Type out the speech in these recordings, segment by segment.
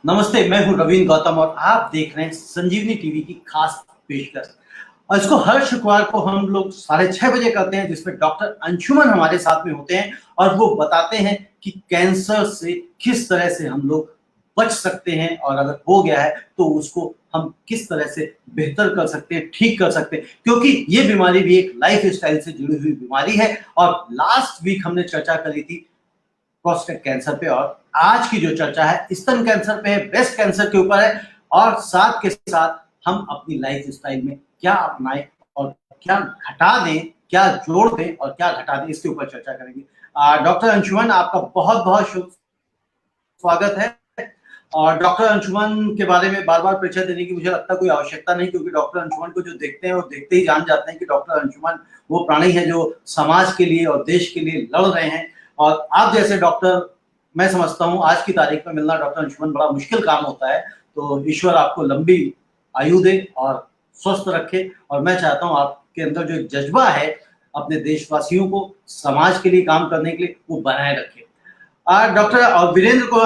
नमस्ते, मैं हूं रवीन गौतम और आप देख रहे हैं संजीवनी टीवी की खास पेशकश। और इसको हर शुक्रवार को हम लोग 6:30 बजे करते हैं, जिसमें डॉक्टर अंशुमन हमारे साथ में होते हैं और वो बताते हैं कि कैंसर से किस तरह से हम लोग बच सकते हैं, और अगर हो गया है तो उसको हम किस तरह से बेहतर कर सकते हैं, ठीक कर सकते हैं, क्योंकि ये बीमारी भी एक लाइफ स्टाइल से जुड़ी हुई बीमारी है। और लास्ट वीक हमने चर्चा करी थी प्रोस्टेट कैंसर पे, और आज की जो चर्चा है स्तन कैंसर पे है, ब्रेस्ट कैंसर के ऊपर है। और साथ के साथ हम अपनी लाइफ स्टाइल में क्या अपनाएं और क्या घटा दें, क्या जोड़ दें और क्या घटा दें, इसके ऊपर चर्चा करेंगे। डॉक्टर अंशुमन, आपका बहुत बहुत शुभ स्वागत है। और डॉक्टर अंशुमन के बारे में बार बार परिचय देने की मुझे लगता है कोई आवश्यकता नहीं, क्योंकि डॉक्टर अंशुमन को जो देखते हैं वो देखते ही जान जाते हैं कि डॉक्टर अंशुमन वो प्राणी है जो समाज के लिए और देश के लिए लड़ रहे हैं। और आप जैसे डॉक्टर, मैं समझता हूँ आज की तारीख में मिलना डॉक्टर अंशुमन बड़ा मुश्किल काम होता है। तो ईश्वर आपको लंबी आयु दे और स्वस्थ रखे। और मैं चाहता हूँ आपके अंदर जो एक जज्बा है अपने देशवासियों को समाज के लिए काम करने के लिए, वो बनाए रखे। डॉक्टर और वीरेंद्र को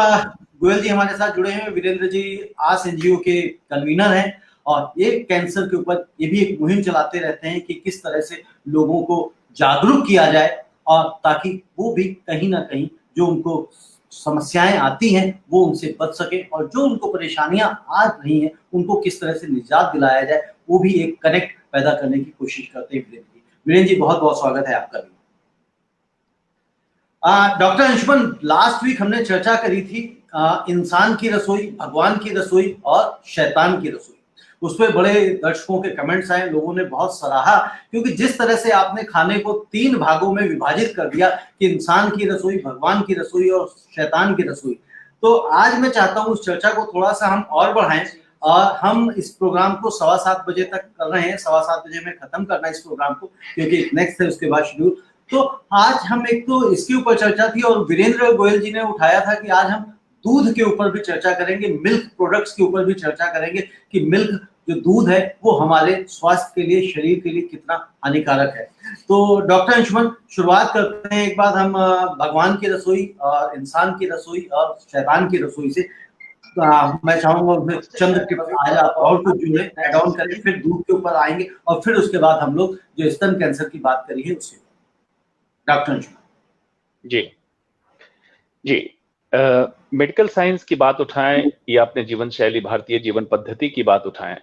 गोयल जी हमारे साथ जुड़े हैं। वीरेंद्र जी आस एनजीओ के कन्वीनर हैं और ये कैंसर के ऊपर ये भी एक मुहिम चलाते रहते हैं कि किस तरह से लोगों को जागरूक किया जाए, और ताकि वो भी कहीं ना कहीं जो उनको समस्याएं आती हैं वो उनसे बच सके, और जो उनको परेशानियां आ रही हैं उनको किस तरह से निजात दिलाया जाए, वो भी एक कनेक्ट पैदा करने की कोशिश करते हैं। वीरेंद्र जी बहुत बहुत स्वागत है आपका भी। डॉक्टर अंशुमन, लास्ट वीक हमने चर्चा करी थी इंसान की रसोई, भगवान की रसोई और शैतान की रसोई। उस पर बड़े दर्शकों के कमेंट्स आए, लोगों ने बहुत सराहा, क्योंकि जिस तरह से आपने खाने को 3 भागों में विभाजित कर दिया कि इंसान की रसोई, भगवान की रसोई और शैतान की रसोई। तो आज मैं चाहता हूँ उस चर्चा को थोड़ा सा हम और बढ़ाएं, और हम इस प्रोग्राम को 7:15 बजे तक कर रहे हैं। 7:15 बजे में खत्म करना है इस प्रोग्राम को, क्योंकि नेक्स्ट है उसके बाद शेड्यूल। तो आज हम एक तो इसके ऊपर चर्चा थी, और वीरेंद्र गोयल जी ने उठाया था कि आज हम दूध के ऊपर भी चर्चा करेंगे, मिल्क प्रोडक्ट्स के ऊपर भी चर्चा करेंगे कि मिल्क जो दूध है वो हमारे स्वास्थ्य के लिए, शरीर के लिए कितना हानिकारक है। तो डॉक्टर अंशुमन, शुरुआत करते हैं एक बार हम भगवान की रसोई और इंसान की रसोई और शैतान की रसोई से। मैं चाहूंगा उसमें चंद्र के पास आज आप और कुछ जो है एड ऑन करें, फिर दूध के ऊपर आएंगे, और फिर उसके बाद हम लोग जो स्तन कैंसर की बात करी है उसके डॉक्टर अंशुमन। जी जी। मेडिकल साइंस की बात उठाएं या अपने जीवन शैली, भारतीय जीवन पद्धति की बात उठाएं,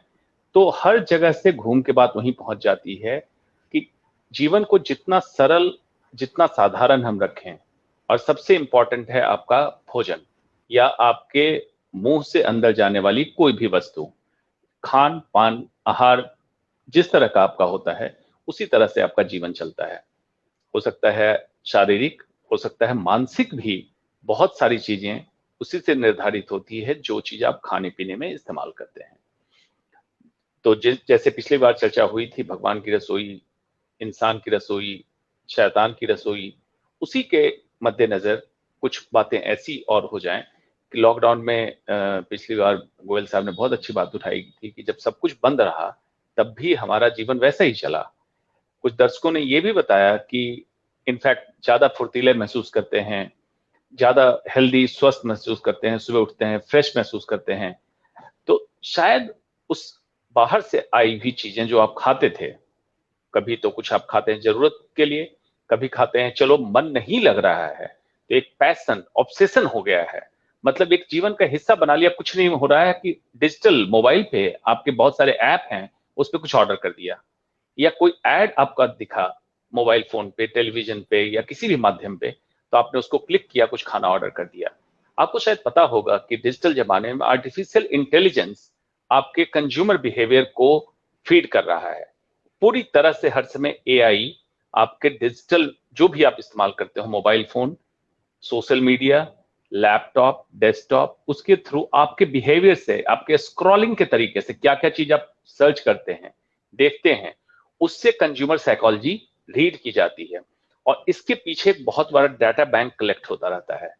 तो हर जगह से घूम के बात वहीं पहुंच जाती है कि जीवन को जितना सरल, जितना साधारण हम रखें, और सबसे इंपॉर्टेंट है आपका भोजन या आपके मुंह से अंदर जाने वाली कोई भी वस्तु, खान पान, आहार जिस तरह का आपका होता है उसी तरह से आपका जीवन चलता है। हो सकता है शारीरिक, हो सकता है मानसिक भी। बहुत सारी चीजें उसी से निर्धारित होती है जो चीज आप खाने पीने में इस्तेमाल करते हैं। तो जैसे पिछली बार चर्चा हुई थी, भगवान की रसोई, इंसान की रसोई, शैतान की रसोई, उसी के मद्देनजर कुछ बातें ऐसी और हो जाएं कि लॉकडाउन में पिछली बार गोयल साहब ने बहुत अच्छी बात उठाई थी कि जब सब कुछ बंद रहा तब भी हमारा जीवन वैसा ही चला। कुछ दर्शकों ने यह भी बताया कि इनफैक्ट ज्यादा फुर्तीले महसूस करते हैं, ज्यादा हेल्दी, स्वस्थ महसूस करते हैं, सुबह उठते हैं फ्रेश महसूस करते हैं। तो शायद उस बाहर से आई हुई चीजें जो आप खाते थे, कभी तो कुछ आप खाते हैं जरूरत के लिए, कभी खाते हैं चलो मन नहीं लग रहा है, तो एक पैशन, ऑब्सेशन हो गया है, मतलब एक जीवन का हिस्सा बना लिया। कुछ नहीं हो रहा है कि डिजिटल मोबाइल पे आपके बहुत सारे ऐप हैं, उस पर कुछ ऑर्डर कर दिया, या कोई ऐड आपका दिखा मोबाइल फोन पे, टेलीविजन पे या किसी भी माध्यम पे, तो आपने उसको क्लिक किया, कुछ खाना ऑर्डर कर दिया। आपको शायद पता होगा कि डिजिटल जमाने में आर्टिफिशियल इंटेलिजेंस आपके कंज्यूमर बिहेवियर को फीड कर रहा है पूरी तरह से। हर समय एआई आपके डिजिटल जो भी आप इस्तेमाल करते हो, mobile phone, social media, laptop, desktop, उसके थ्रू आपके बिहेवियर से, आपके स्क्रॉलिंग के तरीके से, क्या क्या चीज आप सर्च करते हैं, देखते हैं, उससे कंज्यूमर साइकोलॉजी रीड की जाती है। और इसके पीछे एक बहुत बड़ा डाटा बैंक कलेक्ट होता रहता है।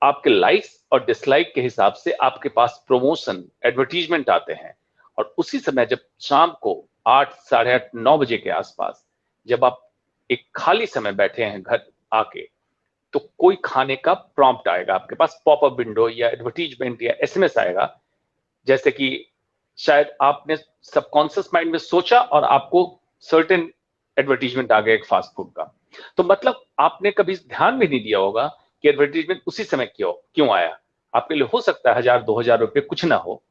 आपके लाइक्स और डिसलाइक के हिसाब से आपके पास प्रमोशन, एडवर्टीजमेंट आते हैं। और उसी समय जब शाम को 8, साढ़े 8, 9 बजे के आसपास, जब आप एक खाली समय बैठे हैं घर आके, तो कोई खाने का प्रॉम्प्ट आएगा आपके पास, पॉपअप विंडो या एडवर्टीजमेंट या एसएमएस आएगा, जैसे कि शायद आपने सबकॉन्शियस माइंड में सोचा और आपको सर्टेन एडवर्टीजमेंट आ गया एक फास्ट फूड का। तो मतलब आपने कभी ध्यान भी नहीं दिया होगा कि एडवर्टीजमेंट उसी समय क्यों आया। आपके लिए हो सकता है 1000-2000 रुपए कुछ ना हो,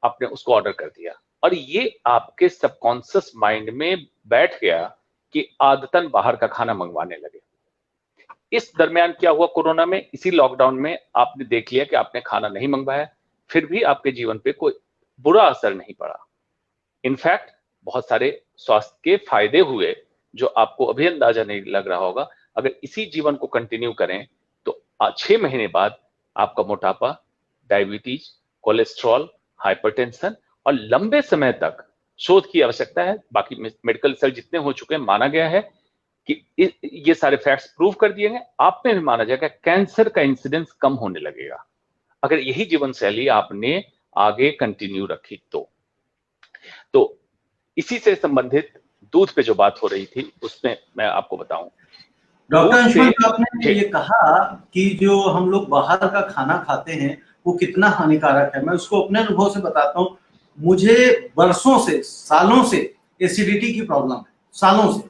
आपने उसको ऑर्डर कर दिया और ये आपके सबकॉन्शियस माइंड में बैठ गया कि आदतन बाहर का खाना मंगवाने लगे। इस दरमियान क्या हुआ, कोरोना में, इसी लॉकडाउन में आपने देख लिया कि आपने खाना नहीं मंगवाया, फिर भी आपके जीवन पे कोई बुरा असर नहीं पड़ा। इनफैक्ट बहुत सारे स्वास्थ्य के फायदे हुए जो आपको अभी अंदाजा नहीं लग रहा होगा। अगर इसी जीवन को कंटिन्यू करें तो 6 महीने बाद आपका मोटापा, डायबिटीज, कोलेस्ट्रॉल, हाइपरटेंशन और लंबे समय तक शोध की आवश्यकता है। बाकी मेडिकल रिसर्च जितने हो चुके हैं, माना गया है कि ये सारे फैक्ट्स प्रूव कर दिए गए, आप में भी माना जाएगा कैंसर का इंसिडेंस कम होने लगेगा अगर यही जीवन शैली आपने आगे कंटिन्यू रखी तो इसी से संबंधित दूध पे जो बात हो रही थी उसमें मैं आपको बताऊं। डॉक्टर अंशुमन, आपने ये कहा कि जो हम लोग बाहर का खाना खाते हैं वो कितना हानिकारक है, मैं उसको अपने अनुभव से बताता हूँ। मुझे वर्षों से, सालों से एसिडिटी की प्रॉब्लम है, सालों से,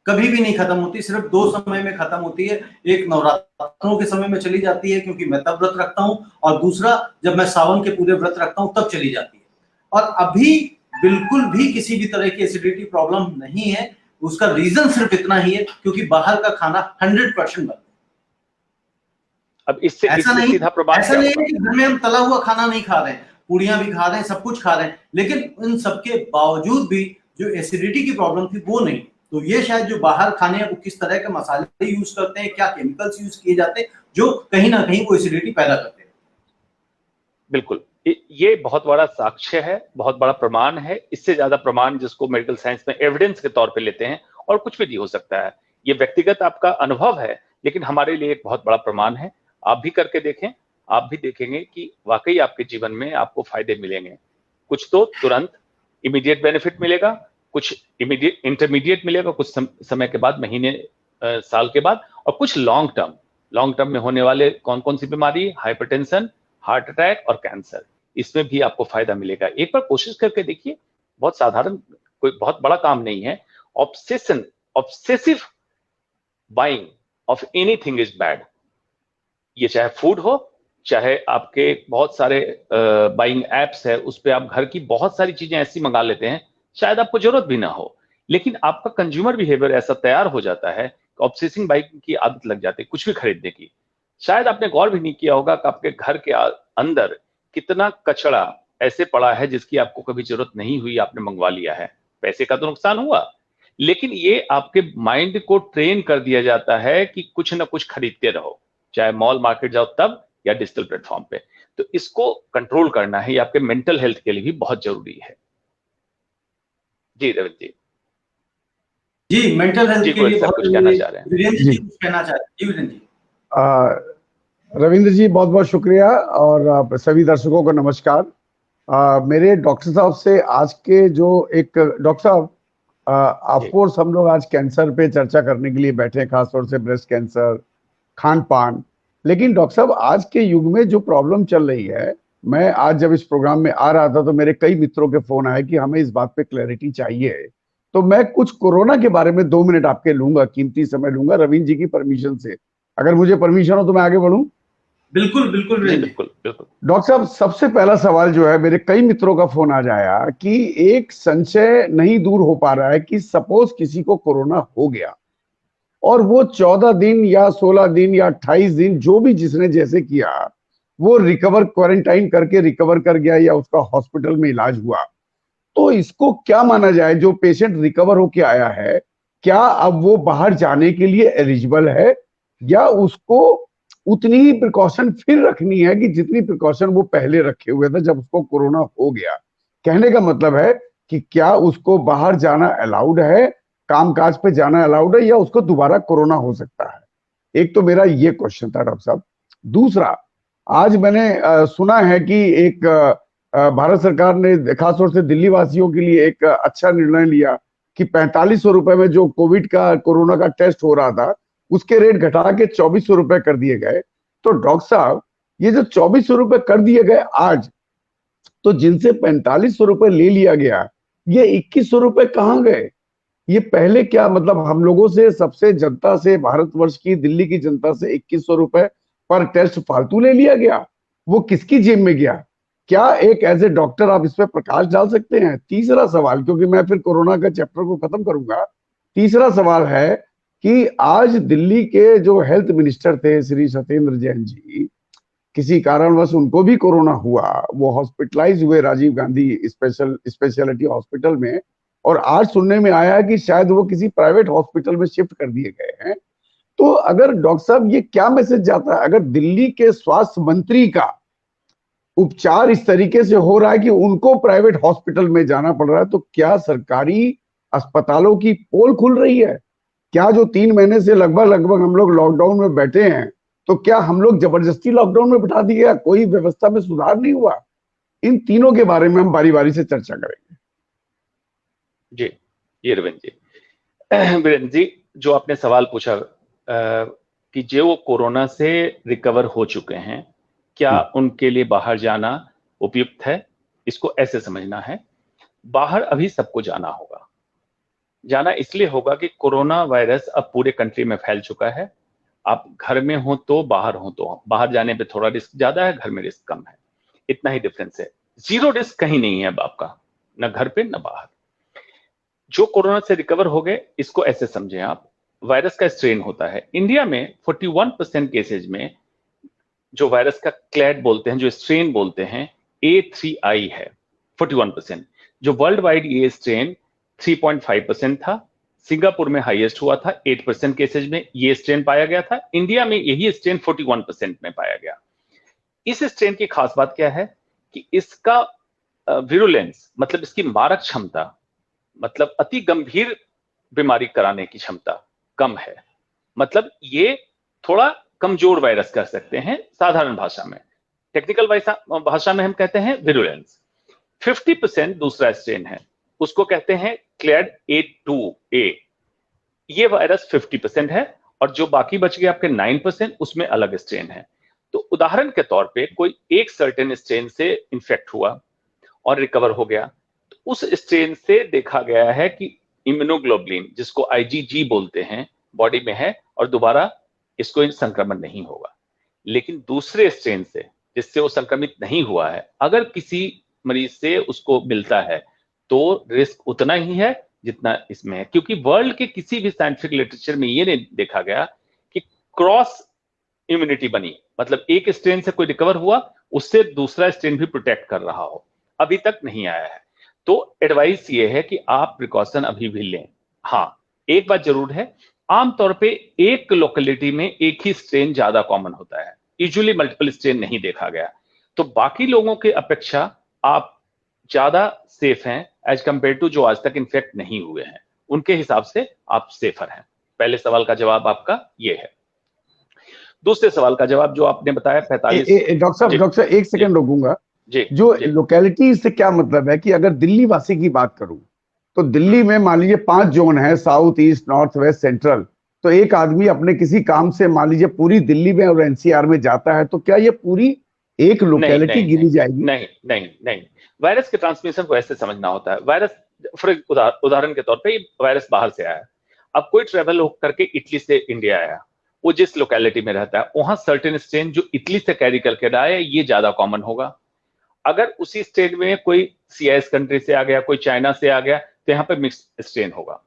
कभी भी नहीं खत्म होती, सिर्फ 2 समय में खत्म होती है। एक नवरात्रों के समय में चली जाती है क्योंकि मैं तब व्रत रखता हूँ, और दूसरा जब मैं सावन के पूरे व्रत रखता हूँ तब चली जाती है। और अभी बिल्कुल भी किसी भी तरह की एसिडिटी प्रॉब्लम नहीं है। उसका रीजन सिर्फ इतना ही है क्योंकि बाहर का खाना 100% बंद है। अब इससे सीधा प्रभाव ऐसा नहीं है कि घर में हम तला हुआ खाना नहीं खा रहे हैं, पूड़ियां भी खा रहे हैं, सब कुछ खा रहे हैं, लेकिन इन सबके बावजूद भी जो एसिडिटी की प्रॉब्लम थी वो नहीं। तो ये शायद जो बाहर खाने हैं वो किस तरह के मसाले यूज करते हैं, क्या केमिकल्स यूज किए जाते हैं जो कहीं ना कहीं वो एसिडिटी पैदा करते हैं। बिल्कुल, ये बहुत बड़ा साक्ष्य है, बहुत बड़ा प्रमाण है। इससे ज्यादा प्रमाण जिसको मेडिकल साइंस में एविडेंस के तौर पे लेते हैं और कुछ भी नहीं हो सकता है। ये व्यक्तिगत आपका अनुभव है, लेकिन हमारे लिए एक बहुत बड़ा प्रमाण है। आप भी करके देखें, आप भी देखेंगे कि वाकई आपके जीवन में आपको फायदे मिलेंगे। कुछ तो तुरंत इमीडिएट बेनिफिट मिलेगा, कुछ इमीडिएट इंटरमीडिएट मिलेगा, कुछ समय के बाद, महीने साल के बाद, और कुछ लॉन्ग टर्म में होने वाले कौन कौन सी बीमारी, हाइपरटेंशन, हार्ट अटैक और कैंसर, इसमें भी आपको फायदा मिलेगा। एक बार कोशिश करके देखिए, बहुत साधारण, कोई बहुत बड़ा काम नहीं है। Obsessive buying of anything is bad. ये चाहे फूड हो, चाहे आपके बहुत सारे बाइंग एप्स है, उस पे आप घर की बहुत सारी चीजें ऐसी मंगा लेते हैं, शायद आपको जरूरत भी ना हो, लेकिन आपका कंज्यूमर बिहेवियर ऐसा तैयार हो जाता है, ऑब्सेसिंग बाइंग की आदत लग जाती है कुछ भी खरीदने की। शायद आपने गौर भी नहीं किया होगा कि आपके घर के अंदर कितना कचरा ऐसे पड़ा है जिसकी आपको कभी जरूरत नहीं हुई, आपने मंगवा लिया है। पैसे का तो नुकसान हुआ, लेकिन ये आपके माइंड को ट्रेन कर दिया जाता है कि कुछ ना कुछ खरीदते रहो, चाहे मॉल मार्केट जाओ तब या डिजिटल प्लेटफॉर्म पे। तो इसको कंट्रोल करना है, ये आपके मेंटल हेल्थ के लिए भी बहुत जरूरी है। जी रविंद्र जी, मेंटल हेल्थ के लिए बहुत कुछ कहना चाह रहे हैं। वीरेंद्र जी कुछ कहना चाह रहे हैं। जी वीरेंद्र जी। रविंद्र जी बहुत बहुत शुक्रिया, और सभी दर्शकों को नमस्कार। मेरे डॉक्टर साहब से आज के जो एक डॉक्टर साहब, ऑफ कोर्स हम लोग आज कैंसर पे चर्चा करने के लिए बैठे हैं, खासतौर से ब्रेस्ट कैंसर, खान पान। लेकिन डॉक्टर साहब आज के युग में जो प्रॉब्लम चल रही है, मैं आज जब इस प्रोग्राम में आ रहा था तो मेरे कई मित्रों के फोन आए कि हमें इस बात पे क्लैरिटी चाहिए। तो मैं कुछ कोरोना के बारे में 2 मिनट आपके लूंगा, कीमती समय लूंगा रविंद्र जी की परमिशन से। अगर मुझे परमिशन हो तो मैं आगे बढ़ूं? बिल्कुल बिल्कुल बिल्कुल। डॉक्टर साहब, सबसे पहला सवाल जो है, मेरे कई मित्रों का फोन आ जाया कि एक संशय नहीं दूर हो पा रहा है कि सपोज किसी को कोरोना हो गया और वो 14 दिन या 16 दिन या 28 दिन जो भी जिसने जैसे किया, वो रिकवर, क्वारंटाइन करके रिकवर कर गया या उसका हॉस्पिटल में इलाज हुआ, तो इसको क्या माना जाए? जो पेशेंट रिकवर होके आया है, क्या अब वो बाहर जाने के लिए एलिजिबल है, या उसको उतनी ही प्रिकॉशन फिर रखनी है कि जितनी प्रिकॉशन वो पहले रखे हुए थे जब उसको कोरोना हो गया? कहने का मतलब है कि क्या उसको बाहर जाना अलाउड है, कामकाज पे जाना अलाउड है, या उसको दोबारा कोरोना हो सकता है? एक तो मेरा ये क्वेश्चन था डॉक्टर साहब। दूसरा, आज मैंने सुना है कि एक भारत सरकार ने खासतौर से दिल्ली वासियों के लिए एक अच्छा निर्णय लिया कि 4500 रुपए में जो कोविड का, कोरोना का टेस्ट हो रहा था, उसके रेट घटा के 2400 रुपए कर दिए गए। तो डॉक्टर साहब, ये जो 2400 रुपए कर दिए गए आज, तो जिनसे 4500 रुपए ले लिया गया, ये 2100 रुपए कहाँ गए? ये पहले क्या मतलब हम लोगों से, सबसे जनता से, भारतवर्ष की, दिल्ली की जनता से 2100 रुपए पर टेस्ट फालतू ले लिया गया? वो किसकी जेब में गया? क्या एक एज ए डॉक्टर आप इस पे प्रकाश डाल सकते हैं? तीसरा सवाल, क्योंकि मैं फिर कोरोना का चैप्टर को खत्म करूंगा, तीसरा सवाल है कि आज दिल्ली के जो हेल्थ मिनिस्टर थे श्री सत्येंद्र जैन जी, किसी कारणवश उनको भी कोरोना हुआ, वो हॉस्पिटलाइज हुए राजीव गांधी स्पेशलिटी हॉस्पिटल में, और आज सुनने में आया है कि शायद वो किसी प्राइवेट हॉस्पिटल में शिफ्ट कर दिए गए हैं। तो अगर डॉक्टर साहब, ये क्या मैसेज जाता है? अगर दिल्ली के स्वास्थ्य मंत्री का उपचार इस तरीके से हो रहा है कि उनको प्राइवेट हॉस्पिटल में जाना पड़ रहा है, तो क्या सरकारी अस्पतालों की पोल खुल रही है? क्या जो 3 महीने से लगभग हम लोग लॉकडाउन में बैठे हैं, तो क्या हम लोग जबरदस्ती लॉकडाउन में बिठा दिए? कोई व्यवस्था में सुधार नहीं हुआ? इन तीनों के बारे में हम बारी बारी से चर्चा करेंगे। जी, ये रविंद्र जी, वीरेंद्र जी, जो आपने सवाल पूछा कि जो कोरोना से रिकवर हो चुके हैं, क्या उनके लिए बाहर जाना उपयुक्त है? इसको ऐसे समझना है, बाहर अभी सबको जाना होगा। जाना इसलिए होगा कि कोरोना वायरस अब पूरे कंट्री में फैल चुका है। आप घर में हो तो बाहर हो तो, बाहर जाने पे थोड़ा रिस्क ज्यादा है, घर में रिस्क कम है, इतना ही डिफरेंस है। जीरो रिस्क कहीं नहीं है अब आपका, न घर पे न बाहर। जो कोरोना से रिकवर हो गए, इसको ऐसे समझें आप, वायरस का स्ट्रेन होता है। इंडिया में 41% केसेज में जो वायरस का क्लैड बोलते हैं, जो स्ट्रेन बोलते हैं, A3I है 41%। जो वर्ल्ड वाइड ये स्ट्रेन 3.5% था। सिंगापुर में हाईएस्ट हुआ था, 8% केसेज में ये स्ट्रेन पाया गया था। इंडिया में यही स्ट्रेन 41% में पाया गया। इस स्ट्रेन की खास बात क्या है कि इसका विरुलेंस, मतलब इसकी मारक क्षमता, मतलब अति गंभीर बीमारी कराने की क्षमता कम है। मतलब ये थोड़ा कमजोर वायरस कह सकते हैं साधारण भाषा में। टेक्निकल भाषा में हम कहते हैं विरुलेंस। 50% दूसरा स्ट्रेन है, उसको कहते हैं क्लैड A2A। ये वायरस 50% है, और जो बाकी बच गए आपके 9%, उसमें अलग स्ट्रेन है। तो उदाहरण के तौर पे कोई एक सर्टेन स्ट्रेन से इन्फेक्ट हुआ और रिकवर हो गया, तो उस स्ट्रेन से देखा गया है कि इम्यूनोग्लोबुलिन, जिसको IgG बोलते हैं, बॉडी में है और दोबारा इसको संक्रमण नहीं होगा। लेकिन दूसरे स्ट्रेन से, जिससे वो संक्रमित नहीं हुआ है, अगर किसी मरीज से उसको मिलता है तो रिस्क उतना ही है जितना इसमें है। क्योंकि वर्ल्ड के किसी भी साइंटिफिक लिटरेचर में ये नहीं देखा गया कि क्रॉस इम्यूनिटी बनी, मतलब एक स्ट्रेन से कोई रिकवर हुआ, उससे दूसरा स्ट्रेन भी प्रोटेक्ट कर रहा हो, अभी तक नहीं आया है। तो एडवाइस ये है कि आप प्रिकॉशन अभी भी लें। हाँ, एक बात जरूर है, आमतौर पे एक लोकेलिटी में एक ही स्ट्रेन ज्यादा कॉमन होता है, यूजुअली मल्टीपल स्ट्रेन नहीं देखा गया। तो बाकी लोगों के अपेक्षा आप ज्यादा सेफ हैं एज कंपेयर टू जो आज तक इन्फेक्ट नहीं हुए हैं, उनके हिसाब से आप सेफर हैं। पहले सवाल का जवाब आपका ये है। दूसरे सवाल का जवाब जो आपने बताया 45। डॉक्टर साहब एक सेकंड रोकूंगा। जो लोकेलिटी से क्या मतलब है कि अगर दिल्ली वासी की बात करूं, तो दिल्ली में मान लीजिए 5 जोन है, south, east, north, west, central. तो एक आदमी अपने किसी काम से मान लीजिए पूरी दिल्ली में और NCR में जाता है, तो क्या ये पूरी एक लोकेलिटी गिनी जाएगी? नहीं नहीं नहीं, वायरस के ट्रांसमिशन को ऐसे समझना होता है। वायरस उदाहरण के तौर पे वायरस बाहर से आया, अब कोई ट्रेवल करके इटली से इंडिया आया, वो जिस लोकेलिटी में रहता है वहां सर्टेन स्ट्रेन जो इटली से कैरी करके आया, ये ज्यादा कॉमन होगा। अगर उसी स्टेट में कोई CIS कंट्री से आ गया, कोई चाइना से आ गया, तो यहाँ पे मिक्स स्ट्रेन होगा।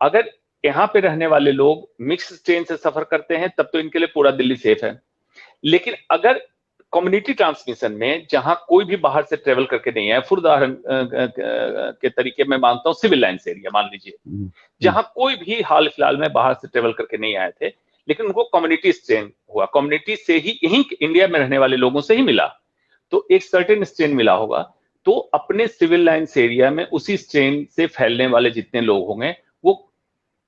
अगर यहाँ पे रहने वाले लोग मिक्स स्ट्रेन से सफर करते हैं, तब तो इनके लिए पूरा दिल्ली सेफ है। लेकिन अगर कम्युनिटी ट्रांसमिशन में, जहां कोई भी बाहर से ट्रेवल करके नहीं आया, फॉर उदाहरण के तरीके में मानता हूं सिविल लाइन्स एरिया मान लीजिए, जहां कोई भी हाल फिलहाल में बाहर से ट्रेवल करके नहीं आए थे, लेकिन उनको कम्युनिटी स्ट्रेन हुआ, कम्युनिटी से ही, यहीं इंडिया में रहने वाले लोगों से ही मिला, तो एक सर्टेन स्ट्रेन मिला होगा, तो अपने सिविल लाइन्स एरिया में उसी स्ट्रेन से फैलने वाले जितने लोग होंगे वो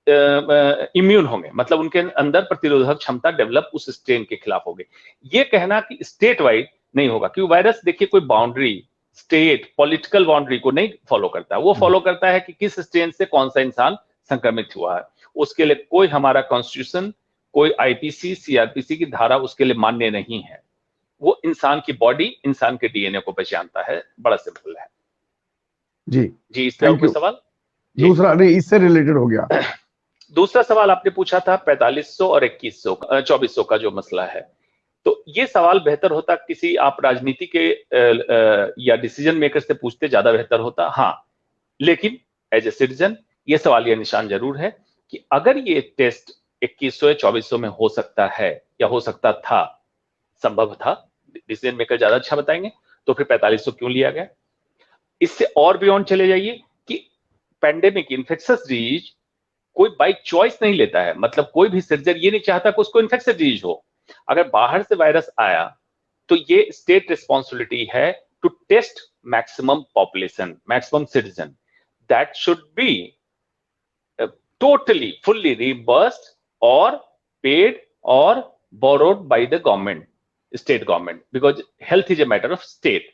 इम्यून होंगे, मतलब उनके अंदर प्रतिरोधक क्षमता डेवलप उस स्ट्रेन के खिलाफ होगी। ये कहना कि स्टेट वाइड नहीं होगा, क्योंकि वायरस देखिए कोई बाउंड्री, स्टेट, पॉलिटिकल बाउंड्री को नहीं फॉलो करता है। वो फॉलो करता है कि किस स्ट्रेन से कौन सा इंसान संक्रमित हुआ है। उसके लिए कोई हमारा कॉन्स्टिट्यूशन, कोई आईपीसी सीआरपीसी की धारा उसके लिए मान्य नहीं है। वो इंसान की बॉडी, इंसान के डीएनए को पहचानता है। बड़ा सिंपल है जी। जी। इस तरह कोई सवाल? दूसरा नहीं, इससे रिलेटेड हो गया। दूसरा सवाल आपने पूछा था 4500 और 2100 2400 का जो मसला है। तो ये सवाल बेहतर होता किसी आप राजनीति के या डिसीजन मेकर से पूछते, ज्यादा बेहतर होता। हाँ, लेकिन एज ए सिटीजन ये सवाल या निशान जरूर है कि अगर ये टेस्ट 2100 या 2400 में हो सकता है या हो सकता था, संभव था, डिसीजन मेकर ज्यादा अच्छा बताएंगे, तो फिर 4500 क्यों लिया गया? इससे और बियॉन्ड चले जाइए कि पैंडेमिक, इन्फेक्शियस डिजीज कोई बाई चॉइस नहीं लेता है। मतलब कोई भी सर्जन ये नहीं चाहता कि उसको इन्फेक्शियस डिजीज हो। अगर बाहर से वायरस आया तो ये स्टेट रिस्पॉन्सिबिलिटी है to test maximum population, maximum citizen. That should be totally fully reimbursed और पेड और borrowed by the government, state government, because health is a matter of state.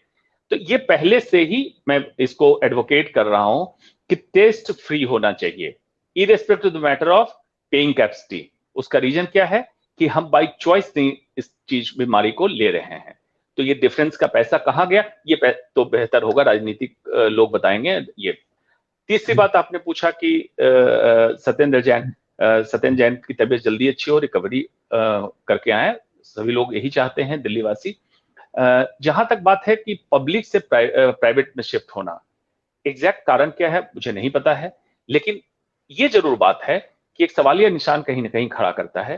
तो ये पहले से ही मैं इसको एडवोकेट कर रहा हूं कि टेस्ट फ्री होना चाहिए, irrespective of the matter of paying capacity. उसका रीजन क्या है कि हम बाई चॉइस नहीं इस चीज, बीमारी को ले रहे हैं। तो ये डिफरेंस का पैसा कहां गया, ये तो बेहतर होगा राजनीतिक लोग बताएंगे। ये तीसरी बात आपने पूछा कि सत्येंद्र जैन की तबीयत जल्दी अच्छी हो, रिकवरी करके आए। सभी लोग यही चाहते हैं, दिल्ली वासी। जहां तक बात है कि पब्लिक से प्राइवेट में शिफ्ट होना, एग्जैक्ट कारण क्या है मुझे नहीं पता है, लेकिन ये जरूर बात है कि एक सवालिया निशान कहीं ना कहीं खड़ा करता है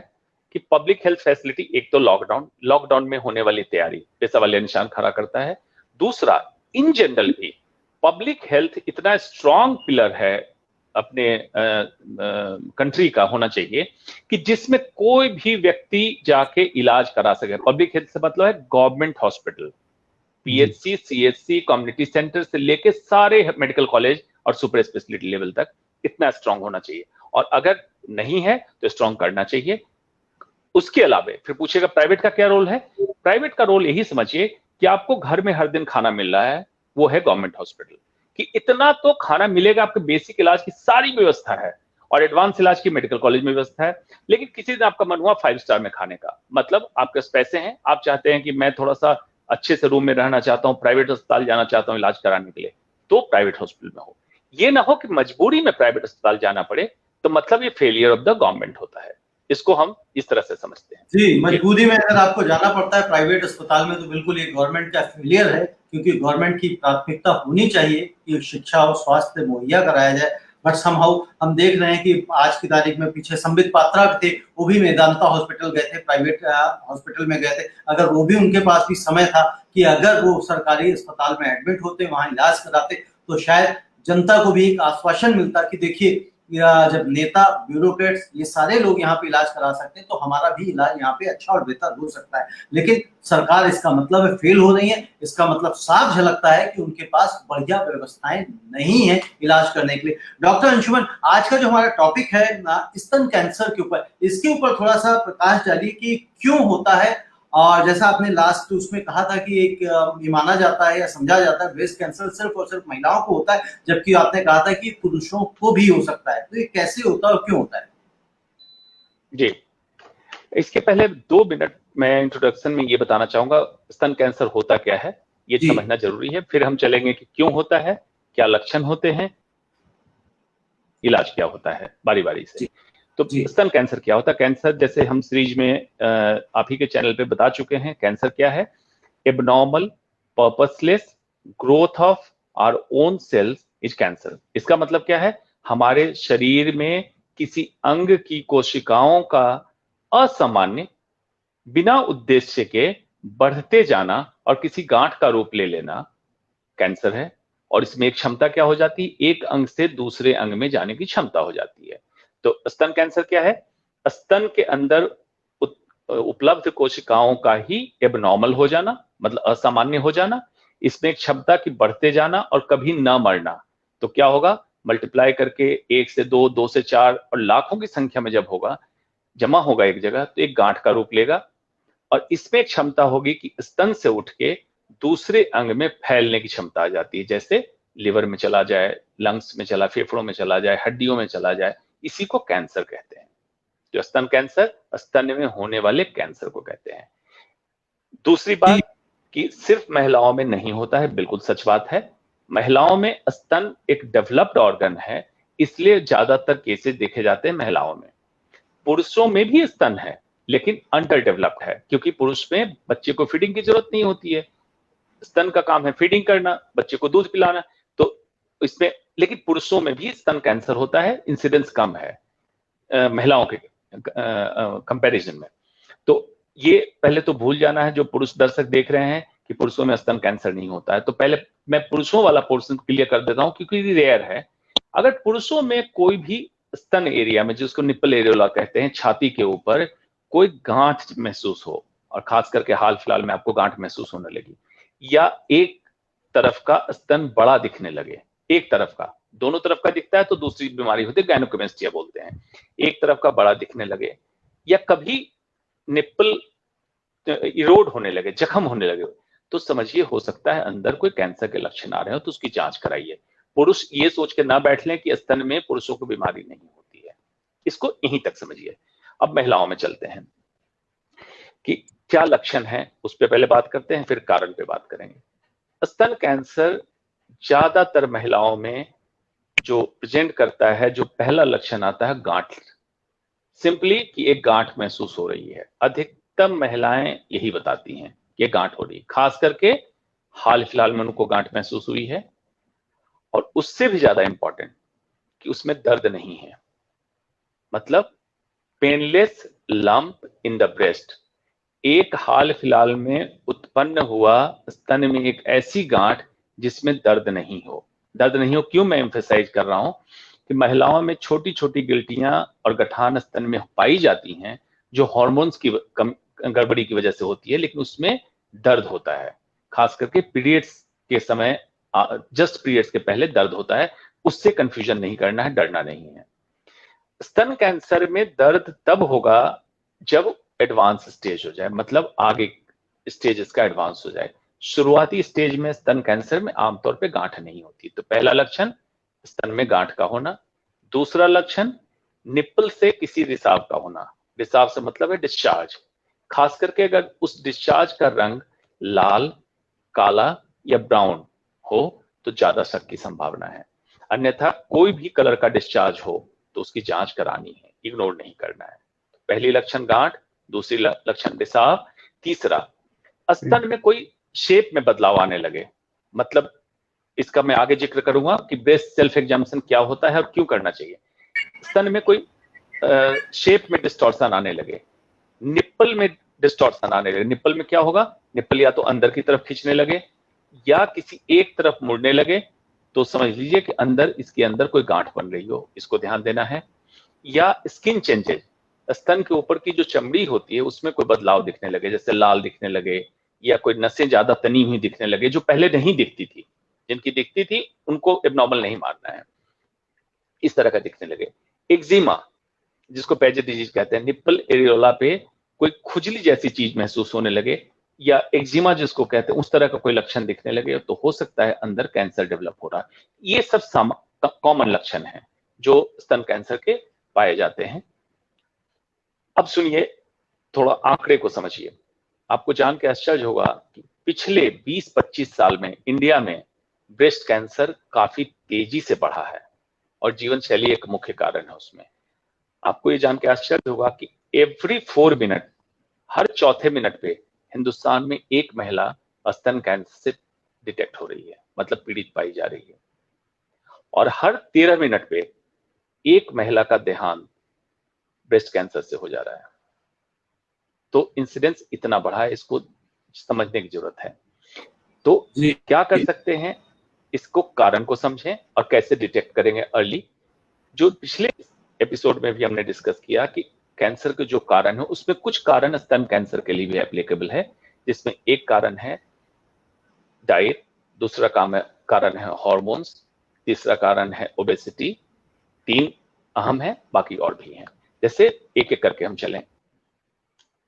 कि पब्लिक हेल्थ फैसिलिटी, एक तो लॉकडाउन में होने वाली तैयारी पे सवालिया निशान खड़ा करता है। दूसरा, इन जनरल भी पब्लिक हेल्थ इतना स्ट्रॉन्ग पिलर है अपने कंट्री का होना चाहिए कि जिसमें कोई भी व्यक्ति जाके इलाज करा सके। पब्लिक हेल्थ से मतलब है government hospital, PHC, CHC, community centre से लेके सारे मेडिकल कॉलेज और सुपर स्पेशलिटी लेवल तक इतना स्ट्रांग होना चाहिए। और अगर नहीं है तो स्ट्रांग करना चाहिए। उसके अलावा फिर पूछेगा प्राइवेट का क्या रोल है। प्राइवेट का रोल यही समझिए कि आपको घर में हर दिन खाना मिल रहा है, वो है गवर्नमेंट हॉस्पिटल, कि इतना तो खाना मिलेगा, आपके बेसिक इलाज की सारी व्यवस्था है और एडवांस इलाज की मेडिकल कॉलेज में व्यवस्था है। लेकिन किसी दिन आपका मन हुआ 5 स्टार में खाने का, मतलब आपके पास पैसे हैं, आप चाहते हैं कि मैं थोड़ा सा अच्छे से रूम में रहना चाहता हूं, प्राइवेट अस्पताल जाना चाहता हूं इलाज कराने के लिए, तो प्राइवेट हॉस्पिटल में हो। ये ना हो कि मजबूरी में प्राइवेट अस्पताल जाना पड़े, तो मतलब ये फेलियर ऑफ द गवर्नमेंट होता है। इसको हम इस तरह से समझते हैं। जी, मजबूरी में अगर आपको जाना पड़ता है प्राइवेट अस्पताल में तो बिल्कुल ये गवर्नमेंट का फेलियर है, क्योंकि गवर्नमेंट की प्राथमिकता होनी चाहिए कि शिक्षा और स्वास्थ्य मुहैया कराया जाए। बट समहाउ हम देख रहे हैं कि आज की तारीख में पीछे संबित पात्रा थे, वो भी मेदांता हॉस्पिटल गए थे, प्राइवेट हॉस्पिटल में गए थे। अगर वो भी, उनके पास भी समय था कि अगर वो सरकारी अस्पताल में एडमिट होते, वहां इलाज कराते, तो शायद जनता को भी एक आश्वासन मिलता कि देखिए, या जब नेता, ब्यूरोक्रेट्स, ये सारे लोग यहाँ पे इलाज करा सकते हैं तो हमारा भी इलाज यहाँ पे अच्छा और बेहतर हो सकता है। लेकिन सरकार इसका मतलब है फेल हो रही है। इसका मतलब साफ झलकता है कि उनके पास बढ़िया व्यवस्थाएं नहीं है इलाज करने के लिए। डॉक्टर अंशुमन, आज का जो हमारा टॉपिक है स्तन कैंसर के ऊपर, इसके ऊपर थोड़ा सा प्रकाश डालिए कि क्यों होता है। और जैसा आपने लास्ट उसमें कहा था कि एक ये माना जाता है या समझा जाता है ब्रेस्ट कैंसर सिर्फ और सिर्फ महिलाओं को होता है, जबकि आपने कहा था कि पुरुषों को भी हो सकता है। तो ये कैसे होता है और क्यों होता है? जी, इसके पहले 2 मिनट मैं इंट्रोडक्शन में ये बताना चाहूंगा स्तन कैंसर होता क्या है, ये समझना जरूरी है। फिर हम चलेंगे कि क्यों होता है, क्या लक्षण होते हैं, इलाज क्या होता है, बारी बारी से। तो स्तन कैंसर क्या होता है? कैंसर, जैसे हम सीरीज में आप ही के चैनल पे बता चुके हैं, कैंसर क्या है? Abnormal purposeless growth of our own cells is cancer. इसका मतलब क्या है? हमारे शरीर में किसी अंग की कोशिकाओं का असामान्य, बिना उद्देश्य के बढ़ते जाना और किसी गांठ का रूप ले लेना कैंसर है। और इसमें एक क्षमता क्या हो जाती है? एक अंग से दूसरे अंग में जाने की क्षमता हो जाती है। तो स्तन कैंसर क्या है? स्तन के अंदर उपलब्ध कोशिकाओं का ही एबनॉर्मल हो जाना, मतलब असामान्य हो जाना, इसमें एक क्षमता की बढ़ते जाना और कभी न मरना। तो क्या होगा? मल्टीप्लाई करके 1 से 2, 2 से 4 और लाखों की संख्या में जब होगा, जमा होगा एक जगह, तो एक गांठ का रूप लेगा। और इसमें क्षमता होगी कि स्तन से उठ के दूसरे अंग में फैलने की क्षमता आ जाती है, जैसे लिवर में चला जाए, लंग्स में चला, फेफड़ों में चला जाए, हड्डियों में चला जाए। इसी को कैंसर कहते हैं। जो स्तन कैंसर, स्तन में होने वाले कैंसर को कहते हैं। दूसरी बात कि सिर्फ महिलाओं में नहीं होता है, बिल्कुल सच बात है। महिलाओं में स्तन एक डेवलप्ड ऑर्गन है, इसलिए ज्यादातर केसेस देखे जाते हैं महिलाओं में। पुरुषों में भी स्तन है लेकिन अंडर डेवलप्ड है, क्योंकि पुरुष में बच्चे को फीडिंग की जरूरत नहीं होती है, स्तन का काम है फीडिंग करना, बच्चे को दूध पिलाना, तो इसमें लेकिन पुरुषों में भी स्तन कैंसर होता है, इंसिडेंस कम है महिलाओं के कंपैरिजन में। तो ये पहले तो भूल जाना है जो पुरुष दर्शक देख रहे हैं कि पुरुषों में स्तन कैंसर नहीं होता है। तो पहले मैं पुरुषों वाला पोर्शन क्लियर कर देता हूं क्योंकि ये रेयर है। अगर पुरुषों में कोई भी स्तन एरिया में, जिसको निप्पल एरियोला कहते हैं, छाती के ऊपर कोई गांठ महसूस हो, और खास करके हाल फिलहाल में आपको गांठ महसूस होने लगी, या एक तरफ का स्तन बड़ा दिखने लगे, एक तरफ का, दोनों तरफ का दिखता है तो दूसरी बीमारी होती है, गायनोकोमेस्टिया बोलते हैं, एक तरफ का बड़ा दिखने लगे, या कभी निप्पल इरोड होने लगे, जख्म होने लगे, तो समझिए हो सकता है अंदर कोई कैंसर के लक्षण आ रहे हो, तो उसकी जांच कराइए। पुरुष ये सोच के ना बैठ लें कि स्तन में पुरुषों को बीमारी नहीं होती है, इसको यहीं तक समझिए। अब महिलाओं में चलते हैं कि क्या लक्षण है, उस पर पहले बात करते हैं, फिर कारण पे बात करेंगे। स्तन कैंसर ज्यादातर महिलाओं में जो प्रेजेंट करता है, जो पहला लक्षण आता है गांठ, सिंपली कि एक गांठ महसूस हो रही है। अधिकतम महिलाएं यही बताती हैं कि गांठ हो रही है, खास करके हाल फिलहाल में उनको गांठ महसूस हुई है, और उससे भी ज्यादा इंपॉर्टेंट कि उसमें दर्द नहीं है, मतलब painless lump in the breast. एक हाल फिलहाल में उत्पन्न हुआ स्तन में एक ऐसी गांठ जिसमें दर्द नहीं हो। दर्द नहीं हो क्यों मैं एम्फेसाइज कर रहा हूं कि महिलाओं में छोटी छोटी गिल्टियां और गठान स्तन में पाई जाती हैं जो हार्मोन्स की गड़बड़ी की वजह से होती है, लेकिन उसमें दर्द होता है, खास करके पीरियड्स के समय, जस्ट पीरियड्स के पहले दर्द होता है। उससे कंफ्यूजन नहीं करना है, डरना नहीं है। स्तन कैंसर में दर्द तब होगा जब एडवांस स्टेज हो जाए, मतलब आगे स्टेज इसका एडवांस हो जाए। शुरुआती स्टेज में स्तन कैंसर में आमतौर पे गांठ नहीं होती। तो पहला लक्षण स्तन में गांठ का होना। दूसरा लक्षण निप्पल से किसी रिसाव का होना। रिसाव से मतलब है डिस्चार्ज, खास करके अगर उस डिस्चार्ज का रंग लाल, काला या ब्राउन हो तो ज्यादा शक की संभावना है। अन्यथा कोई भी कलर का डिस्चार्ज हो तो उसकी जांच करानी है, इग्नोर नहीं करना है। पहली लक्षण गांठ, दूसरी लक्षण रिसाव, तीसरा स्तन में कोई शेप में बदलाव आने लगे। मतलब इसका मैं आगे जिक्र करूंगा कि ब्रेस्ट सेल्फ एग्जामिनेशन क्या होता है और क्यों करना चाहिए। स्तन में कोई शेप में डिस्टॉर्शन आने लगे, निप्पल में डिस्टॉर्शन आने लगे। निप्पल में क्या होगा, निप्पल या तो अंदर की तरफ खींचने लगे या किसी एक तरफ मुड़ने लगे, तो समझ लीजिए कि अंदर, इसके अंदर कोई गांठ बन रही हो, इसको ध्यान देना है। या स्किन चेंजेस, स्तन के ऊपर की जो चमड़ी होती है उसमें कोई बदलाव दिखने लगे, जैसे लाल दिखने लगे या कोई नसें ज्यादा तनी हुई दिखने लगे जो पहले नहीं दिखती थी। जिनकी दिखती थी उनको एबनॉर्मल नहीं मानना है, इस तरह का दिखने लगे। एक्जिमा, जिसको पैजेट डिजीज कहते हैं, निप्पल एरियोला पे कोई खुजली जैसी चीज महसूस होने लगे, या एक्जिमा जिसको कहते हैं, उस तरह का कोई लक्षण दिखने लगे, तो हो सकता है अंदर कैंसर डेवलप हो रहा है। ये सब कॉमन लक्षण हैं जो स्तन कैंसर के पाए जाते हैं। अब सुनिए, थोड़ा आंकड़े को समझिए। आपको जान के आश्चर्य होगा कि पिछले 20-25 साल में इंडिया में ब्रेस्ट कैंसर काफी तेजी से बढ़ा है, और जीवन शैली एक मुख्य कारण है उसमें। आपको ये जान के आश्चर्य होगा कि एवरी 4 मिनट, हर चौथे मिनट पे हिंदुस्तान में एक महिला स्तन कैंसर से डिटेक्ट हो रही है, मतलब पीड़ित पाई जा रही है, और हर 13 मिनट पे एक महिला का देहांत ब्रेस्ट कैंसर से हो जा रहा है। तो इंसिडेंस इतना बढ़ा है, इसको समझने की जरूरत है। तो क्या कर सकते हैं, इसको कारण को समझें और कैसे डिटेक्ट करेंगे अर्ली। जो पिछले एपिसोड में भी हमने डिस्कस किया कि कैंसर के जो कारण है उसमें कुछ कारण स्तन कैंसर के लिए भी एप्लीकेबल है, जिसमें एक कारण है डाइट, दूसरा कारण है हार्मोन्स, तीसरा कारण है ओबेसिटी। 3 अहम है, बाकी और भी हैं। जैसे एक एक करके हम चलें।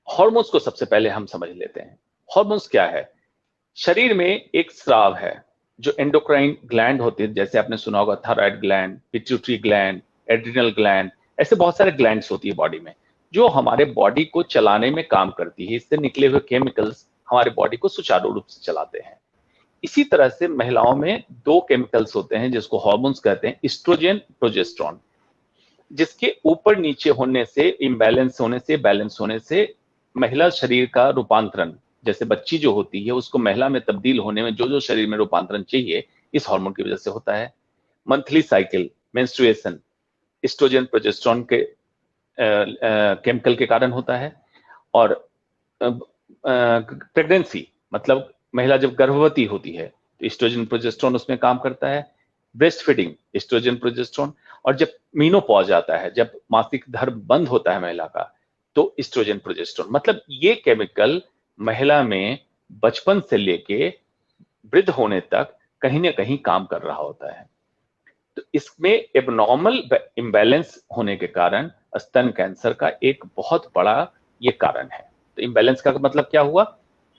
हार्मोन्स को सबसे पहले हम समझ लेते हैं। हार्मोन्स क्या है? शरीर में एक स्राव है जो एंडोक्राइन ग्लैंड होती है, जैसे आपने सुना होगा thyroid gland, pituitary gland, adrenal gland, ऐसे बहुत सारे ग्लैंड्स होती है बॉडी में। जो हमारे बॉडी को चलाने में काम करती है। इससे निकले हुए केमिकल्स हमारे बॉडी को सुचारू रूप से चलाते हैं। इसी तरह से महिलाओं में दो केमिकल्स होते हैं जिसको हार्मोन्स कहते हैं, एस्ट्रोजन, प्रोजेस्टेरोन, जिसके ऊपर नीचे होने से, इम्बैलेंस होने से, बैलेंस होने से महिला शरीर का रूपांतरण, जैसे बच्ची जो होती है उसको महिला में तब्दील होने में जो जो शरीर में रूपांतरण चाहिए, इस हार्मोन की वजह से होता है। Monthly cycle, menstruation, oestrogen progesterone के केमिकल के कारण होता है। और प्रेगनेंसी, मतलब महिला जब गर्भवती होती है तो एस्ट्रोजन प्रोजेस्टेरोन उसमें काम करता है। Breast feeding, oestrogen progesterone. और जब मीनोपॉज आता है, जब मासिक धर्म बंद होता है महिला का, तो एस्ट्रोजन प्रोजेस्टेरोन। मतलब ये केमिकल महिला में बचपन से लेके वृद्ध होने तक कहीं ना कहीं काम कर रहा होता है। तो इसमें एबनॉर्मल इम्बैलेंस होने के कारण स्तन कैंसर का एक बहुत बड़ा ये कारण है। तो इम्बैलेंस का मतलब क्या हुआ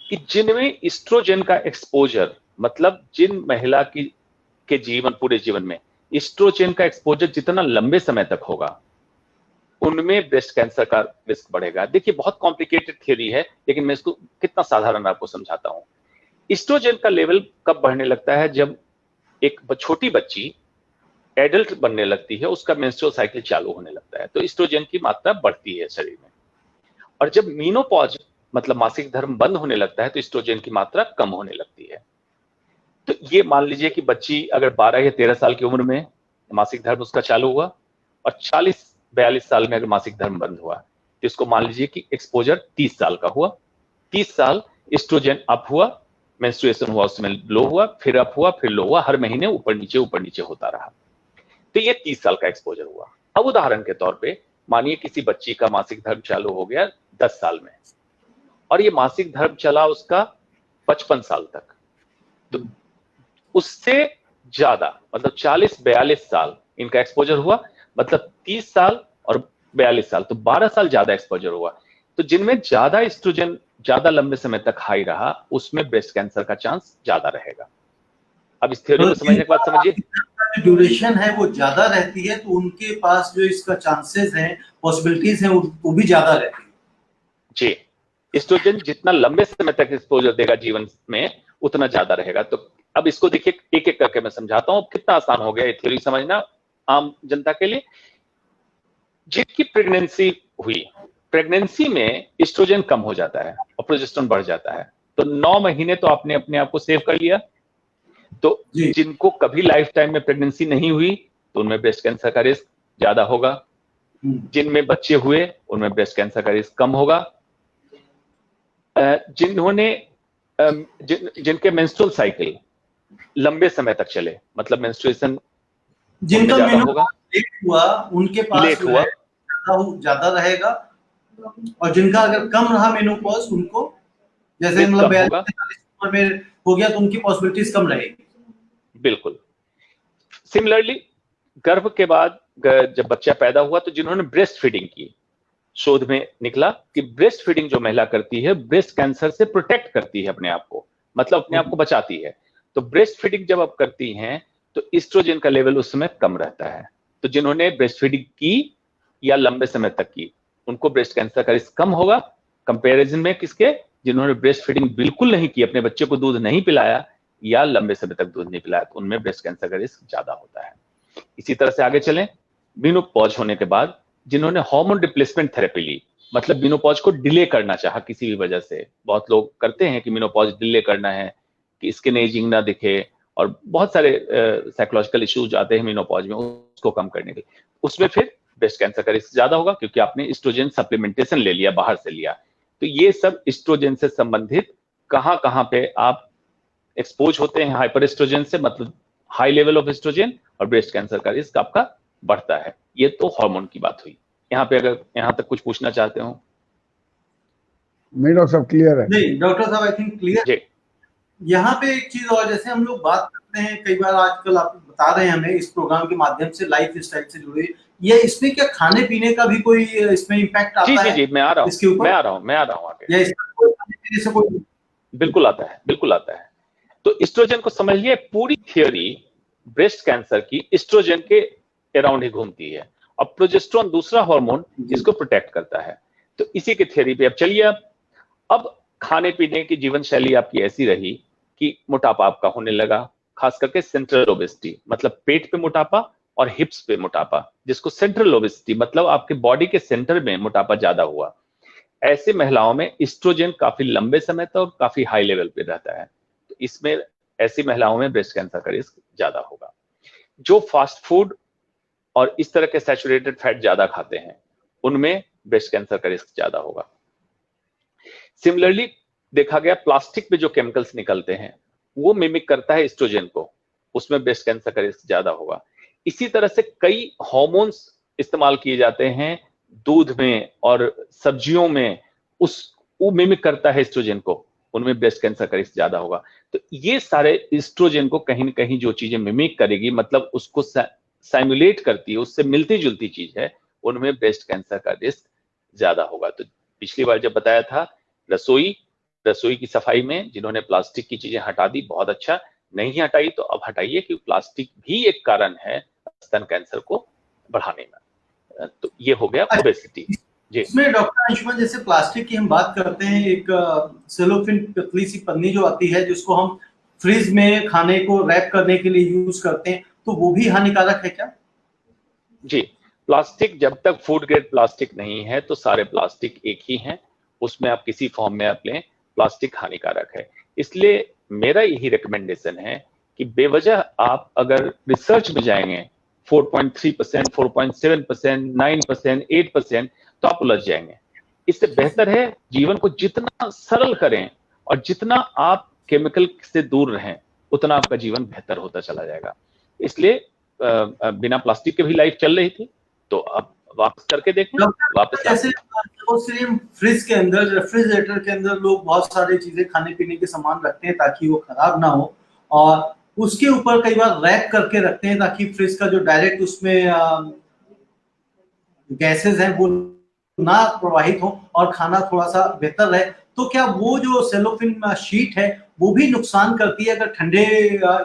कि जिनमें एस्ट्रोजन का एक्सपोजर, मतलब जिन महिला के जीवन, पूरे जीवन में एस्ट्रोजन का एक्सपोजर जितना लंबे समय तक होगा, उनमें ब्रेस्ट कैंसर का रिस्क बढ़ेगा। देखिए बहुत कॉम्प्लिकेटेड थ्योरी है, लेकिन मैं इसको कितना साधारण आपको समझाता हूं। एस्ट्रोजन का लेवल कब बढ़ने लगता है? जब एक छोटी बच्ची एडल्ट बनने लगती है, उसका मेंस्ट्रुअल साइकिल चालू होने लगता है, तो एस्ट्रोजन की मात्रा बढ़ती है शरीर में। और जब मीनोपॉज, मतलब मासिक धर्म बंद होने लगता है, तो एस्ट्रोजन की मात्रा कम होने लगती है। तो ये मान लीजिए कि बच्ची अगर 12 या 13 साल की उम्र में मासिक धर्म उसका चालू हुआ और 40-42 साल में अगर मासिक धर्म बंद हुआ, तो इसको मान लीजिए कि एक्सपोजर 30 साल का हुआ। 30 साल एस्ट्रोजन अप हुआ, मेंस्ट्रुएशन हुआ, उसमें लो हुआ, फिर अप हुआ, फिर लो हुआ, हर महीने ऊपर नीचे होता रहा। तो ये 30 साल का एक्सपोजर हुआ। अब उदाहरण के तौर पे मानिए किसी बच्ची का मासिक धर्म चालू हो गया 10 साल में, और ये मासिक धर्म चला उसका 55 साल तक, तो उससे ज्यादा, मतलब 40-42 साल इनका एक्सपोजर हुआ, मतलब 30 साल और 42 साल, तो 12 साल ज्यादा एक्सपोजर हुआ। तो जिनमें ज्यादा एस्ट्रोजन ज्यादा लंबे समय तक हाई रहा, उसमें ब्रेस्ट कैंसर का चांस ज्यादा रहेगा। अब इस थ्योरी को समझने के बाद समझिए, ड्यूरेशन है वो ज्यादा रहती है, तो उनके पास जो इसका चांसेस हैं, पॉसिबिलिटीज हैं, वो भी ज्यादा रहती है। जी, एस्ट्रोजन जितना लंबे समय तक एक्सपोजर देगा जीवन में, उतना ज्यादा रहेगा। तो अब इसको देखिए एक एक करके मैं समझाता हूं, कितना आसान हो गया ये थ्योरी समझना आम जनता के लिए। जिनकी प्रेगनेंसी हुई, प्रेगनेंसी में एस्ट्रोजन कम हो जाता है और प्रोजेस्टेरोन बढ़ जाता है, तो 9 महीने तो आपने अपने आप को सेव कर लिया। तो जिनको कभी लाइफ टाइम में प्रेगनेंसी नहीं हुई, तो उनमें ब्रेस्ट कैंसर का रिस्क ज्यादा होगा। जिनमें बच्चे हुए, उनमें ब्रेस्ट कैंसर का रिस्क कम होगा। जिन्होंने जिनके मेंस्ट्रुअल साइकिल लंबे समय तक चले, मतलब मेंस्ट्रुएशन जिनका ज्यादा होगा, लेट हुआ, उनके पास लेट हुआ ज्यादा रहेगा, और जिनका अगर कम रहा मेनोपॉज, उनको जैसे मतलब 42 उम्र में हो गया, तो उनकी पॉसिबिलिटीज कम रहेगी। बिल्कुल। सिमिलरली गर्भ के बाद जब बच्चा पैदा हुआ, तो जिन्होंने ब्रेस्ट फीडिंग की, शोध में निकला कि ब्रेस्ट फीडिंग जो महिला करती है, ब्रेस्ट कैंसर से प्रोटेक्ट करती है अपने आप को, मतलब अपने आप को बचाती है। तो ब्रेस्ट फीडिंग जब आप करती हैं, तो एस्ट्रोजन का लेवल उस समय कम रहता है। तो जिन्होंने ब्रेस्ट फीडिंग की या लंबे समय तक की, उनको ब्रेस्ट कैंसर का रिस्क कम होगा, कंपैरिजन में किसके? जिन्होंने ब्रेस्ट फीडिंग बिल्कुल नहीं की, अपने बच्चे को दूध नहीं पिलाया या लंबे समय तक दूध नहीं पिलाया, तो उनमें ब्रेस्ट कैंसर का रिस्क ज्यादा होता है। इसी तरह से आगे चलें, मेनोपॉज होने के बाद जिन्होंने हार्मोन रिप्लेसमेंट थेरेपी ली, मतलब मेनोपॉज को डिले करना चाहा किसी भी वजह से, बहुत लोग करते हैं कि मेनोपॉज डिले करना है कि स्किन एजिंग ना दिखे, और बहुत सारे साइकोलॉजिकल इश्यूज आते हैं मेनोपॉज में, उसको कम करने के लिए, उसमें फिर ब्रेस्ट कैंसर का रिस्क ज्यादा होगा, क्योंकि आपने एस्ट्रोजन सप्लीमेंटेशन ले लिया, बाहर से लिया। तो ये सब एस्ट्रोजन से संबंधित कहां कहां पे आप एक्सपोज होते हैं हाइपर एस्ट्रोजन से, मतलब हाई लेवल ऑफ एस्ट्रोजन, और ब्रेस्ट कैंसर का रिस्क आपका बढ़ता है। ये तो हार्मोन की बात हुई। यहाँ पे अगर यहाँ तक कुछ पूछना चाहते हो? नहीं डॉक्टर साहब, क्लियर है। नहीं डॉक्टर साहब, आई थिंक क्लियर। यहाँ पे एक चीज और, जैसे हम लोग बात करते हैं कई बार, आजकल आप बता रहे हैं हमें इस प्रोग्राम के माध्यम से, लाइफ स्टाइल से जुड़े, ये इसमें क्या खाने पीने का भी कोई इसमें इम्पैक्ट आता है? जी, मैं आ रहा हूँ, इसके ऊपर मैं आ रहा हूँ आगे। या इसका कोई खाने पीने से कोई? बिल्कुल आता है, बिल्कुल आता है। तो एस्ट्रोजन को समझिए, पूरी थियोरी ब्रेस्ट कैंसर की एस्ट्रोजन के अराउंड ही घूमती है। और प्रोजेस्टेरोन दूसरा हार्मोन जिसको प्रोटेक्ट करता है। तो इसी की थ्योरी पे अब चलिए। अब खाने पीने की जीवन शैली आपकी ऐसी रही कि मोटापा आपका होने लगा, खास करके सेंट्रल ओबेसिटी, मतलब पेट पे मोटापा और हिप्स पे मोटापा, जिसको सेंट्रल ओबेसिटी मतलब आपके बॉडी के सेंटर में मोटापा ज्यादा हुआ। ऐसे महिलाओं में एस्ट्रोजन काफी लंबे समय तक और काफी हाई लेवल पे रहता है, तो इसमें ऐसी महिलाओं में ब्रेस्ट कैंसर का रिस्क ज्यादा होगा। जो फास्ट फूड और इस तरह के सैचुरेटेड फैट ज्यादा खाते हैं उनमें ब्रेस्ट कैंसर का रिस्क ज्यादा होगा। सिमिलरली देखा गया प्लास्टिक पे जो केमिकल्स निकलते हैं वो मिमिक करता है एस्ट्रोजन को, उसमें ब्रेस्ट कैंसर का रिस्क ज्यादा होगा। इसी तरह से कई हार्मोन्स इस्तेमाल किए जाते हैं दूध में और सब्जियों में, वो मिमिक करता है एस्ट्रोजन को, उनमें ब्रेस्ट कैंसर का रिस्क ज्यादा होगा। तो ये सारे एस्ट्रोजन को कहीं ना कहीं जो चीजें मिमिक करेगी, मतलब उसको साइमुलेट करती है, उससे मिलती जुलती चीज है, उनमें ब्रेस्ट कैंसर का रिस्क ज्यादा होगा। तो पिछली बार जब बताया था रसोई की सफाई में जिन्होंने प्लास्टिक की चीजें हटा दी, बहुत अच्छा, नहीं हटाई तो अब हटाइए, क्योंकि प्लास्टिक भी एक कारण है स्तन कैंसर को बढ़ाने में। तो ये हो गया ओबेसिटी। जी, इसमें डॉक्टर अंशुमन जैसे प्लास्टिक की हम बात करते हैं, एक सेलोफिन पतली सी पन्नी जो आती है जिसको हम फ्रिज में खाने को रैप करने के लिए यूज करते हैं, तो वो भी हानिकारक है क्या? जी, प्लास्टिक जब तक फूड ग्रेड प्लास्टिक नहीं है तो सारे प्लास्टिक एक ही हैं, उसमें आप किसी फॉर्म में आप लें, प्लास्टिक हानिकारक है। इसलिए मेरा यही रिकमेंडेशन है कि बेवजह आप अगर रिसर्च में जाएंगे 4.3%, 4.7%, 9%, 8%, तो आप उलझ जाएंगे। इससे बेहतर है जीवन को जितना सरल करें और जितना आप केमिकल से दूर रहें, उतना आपका जीवन बेहतर होता चला जाएगा। इसलिए बिना प्लास्टिक के भी लाइफ चल रही थी, तो अब वापस करके देखें, वापस जैसे फ्रिज के अंदर, रेफ्रिजरेटर के अंदर लोग बहुत सारी चीजें खाने पीने के सामान रखते हैं ताकि वो खराब ना हो, और उसके ऊपर कई बार रैप करके रखते हैं ताकि फ्रिज का जो डायरेक्ट उसमें गैसेस हैं वो ना प्रवाहित हो और खाना थोड़ा सा बेहतर रहे। तो क्या वो जो सेलोफिन शीट है वो भी नुकसान करती है? अगर ठंडे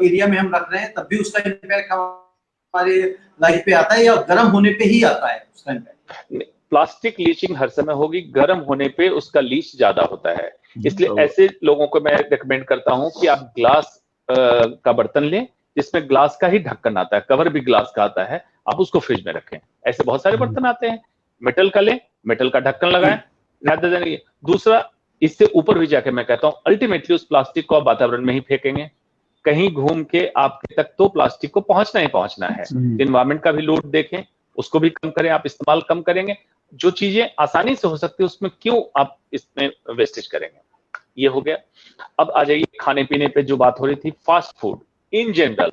एरिया में हम रख रहे हैं तब भी उसका इम्पैक्ट हमारे लाइफ पे आता है, या गर्म होने पे ही आता है उसका इम्पैक्ट? प्लास्टिक लीचिंग हर समय होगी, गर्म होने पे उसका लीच ज्यादा होता है। इसलिए ऐसे लोगों को मैं रिकमेंड करता हूं कि आप ग्लास का बर्तन लें जिसमें ग्लास का ही ढक्कन आता है, कवर भी ग्लास का आता है, आप उसको फ्रिज में रखें। ऐसे बहुत सारे बर्तन आते हैं, मेटल का लें, मेटल का ढक्कन लगाएं। दूसरा, इससे ऊपर भी जाके मैं कहता हूं अल्टीमेटली उस प्लास्टिक को आप वातावरण में ही फेंकेंगे, कहीं घूम के आपके तक तो प्लास्टिक को पहुंचना ही पहुंचना है। एनवायरमेंट का भी लोड देखें, उसको भी कम करें, आप इस्तेमाल कम करेंगे, जो चीजें आसानी से हो सकती है उसमें क्यों आप इसमें वेस्टेज करेंगे। ये हो गया। अब आ जाइए खाने पीने पे जो बात हो रही थी, fast food in general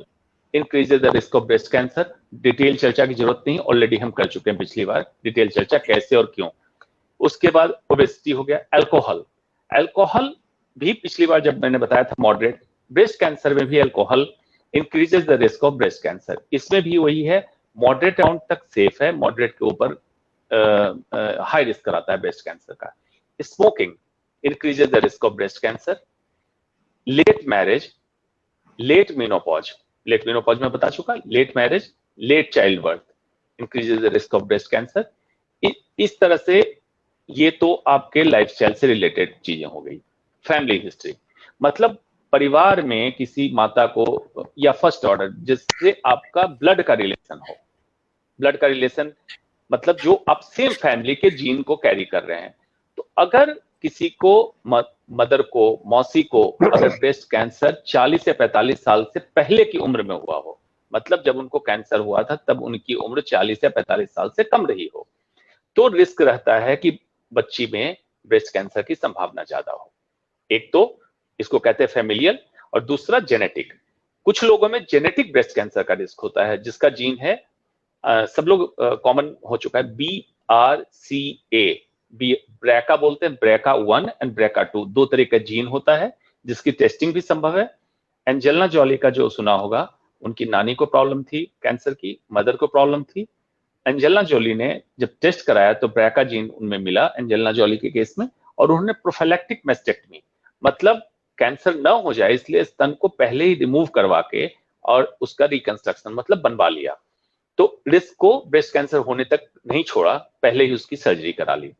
increases the risk of breast cancer. Detail चर्चा की जरूरत नहीं, ऑलरेडी हम कर चुके हैं पिछली बार डिटेल चर्चा, कैसे और क्यों। उसके बाद ओबेसिटी हो गया। अल्कोहल भी पिछली बार जब मैंने बताया था मॉडरेट, ब्रेस्ट कैंसर में भी alcohol increases the risk of breast cancer. इसमें भी वही है, मॉडरेट अमाउंट तक सेफ है, मॉडरेट के ऊपर हाई रिस्क कराता है ब्रेस्ट कैंसर का। Smoking increases the risk of breast cancer. Late marriage, late menopause में बता चुका, late marriage, late child birth increases the risk of breast cancer. इस तरह से ये तो आपके लाइफस्टाइल से रिलेटेड चीजें हो गई। फैमिली हिस्ट्री मतलब परिवार में किसी माता को या फर्स्ट ऑर्डर जिससे आपका ब्लड का रिलेशन हो, ब्लड का रिलेशन मतलब जो आप सेम फैमिली के जीन को कैरी कर रहे हैं। तो अगर किसी को मदर को, मौसी को अगर ब्रेस्ट कैंसर 40 या 45 साल से पहले की उम्र में हुआ हो, मतलब जब उनको कैंसर हुआ था तब उनकी उम्र 40 या 45 साल से कम रही हो, तो रिस्क रहता है कि बच्ची में ब्रेस्ट कैंसर की संभावना ज्यादा हो। एक तो इसको कहते हैं फैमिलियल, और दूसरा जेनेटिक। कुछ लोगों में जेनेटिक ब्रेस्ट कैंसर का रिस्क होता है जिसका जीन है सब लोग कॉमन हो चुका है BRCA, ब्रेका बोलते हैं, BRCA1 एंड BRCA2, दो तरह का जीन होता है जिसकी टेस्टिंग भी संभव है। एंजेलिना जॉली का जो सुना होगा, उनकी नानी को प्रॉब्लम थी कैंसर की, मदर को प्रॉब्लम थी। एंजेलिना जॉली ने जब टेस्ट कराया तो ब्रेका जीन उनमें मिला एंजेलिना जॉली के केस में, और उन्होंने प्रोफाइलैक्टिक मेस्टेक्टमी मतलब कैंसर न हो जाए इसलिए स्तन को पहले ही रिमूव करवा के और उसका रिकंस्ट्रक्शन मतलब बनवा लिया। तो रिस्क को ब्रेस्ट कैंसर होने तक नहीं छोड़ा, पहले ही उसकी सर्जरी करा ली।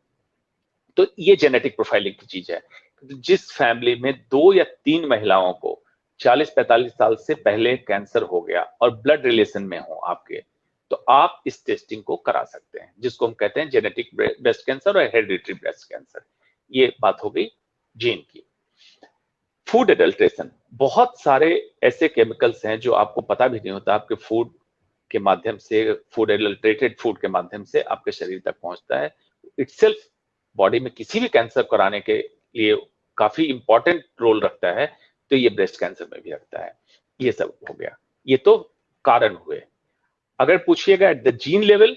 तो ये जेनेटिक प्रोफाइलिंग की चीज है। जिस फैमिली में 2 या 3 महिलाओं को 40-45 साल से पहले कैंसर हो गया और ब्लड रिलेशन में हो आपके, तो आप इस टेस्टिंग को करा सकते हैं, जिसको हम कहते हैं जेनेटिक ब्रेस्ट कैंसर और हेरिडिटरी ब्रेस्ट कैंसर। ये बात हो गई जीन की। फूड एडल्ट्रेशन, बहुत सारे ऐसे केमिकल्स हैं जो आपको पता भी नहीं होता, आपके फूड के माध्यम से, फूड एडल्ट्रेटेड फूड के माध्यम से आपके शरीर तक पहुंचता है। इटसेल्फ बॉडी में किसी भी कैंसर कराने के लिए काफी इंपॉर्टेंट रोल रखता है, तो ये ब्रेस्ट कैंसर में भी रखता है। ये सब हो गया, ये तो कारण हुए। अगर पूछिएगा एट द जीन लेवल,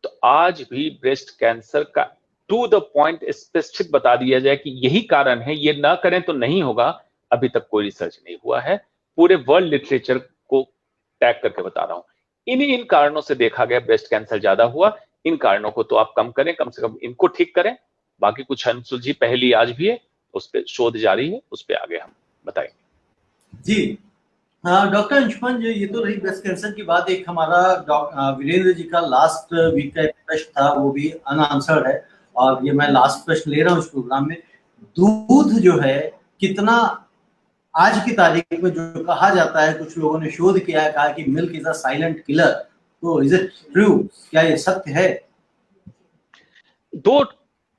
तो आज भी ब्रेस्ट कैंसर का टू द पॉइंट स्पेसिफिक बता दिया जाए कि यही कारण है, ये ना करें तो नहीं होगा, अभी तक कोई रिसर्च नहीं हुआ है। पूरे वर्ल्ड लिटरेचर को टैग करके बता रहा हूं। इन कारणों से देखा गया ब्रेस्ट कैंसर ज्यादा हुआ। इन कारणों को तो आप कम करें, कम से कम इनको ठीक करें। बाकी कुछ अनसुलझी पहेली आज भी है, उस पर शोध जारी है, उस पर आगे हम बताएंगे। जी डॉक्टर अंशुमन जी, ये तो रही ब्रेस्ट कैंसर की बात। एक हमारा वीरेंद्र जी का लास्ट वीक का एक प्रश्न था, वो भी अनआंसर्ड है, और ये मैं लास्ट प्रश्न ले रहा हूँ इस प्रोग्राम में। दूध जो है कितना, आज की तारीख में जो कहा जाता है, कुछ लोगों ने शोध किया है, कहा कि milk is a silent killer, तो इज इट ट्रू? क्या ये सत्य है? 2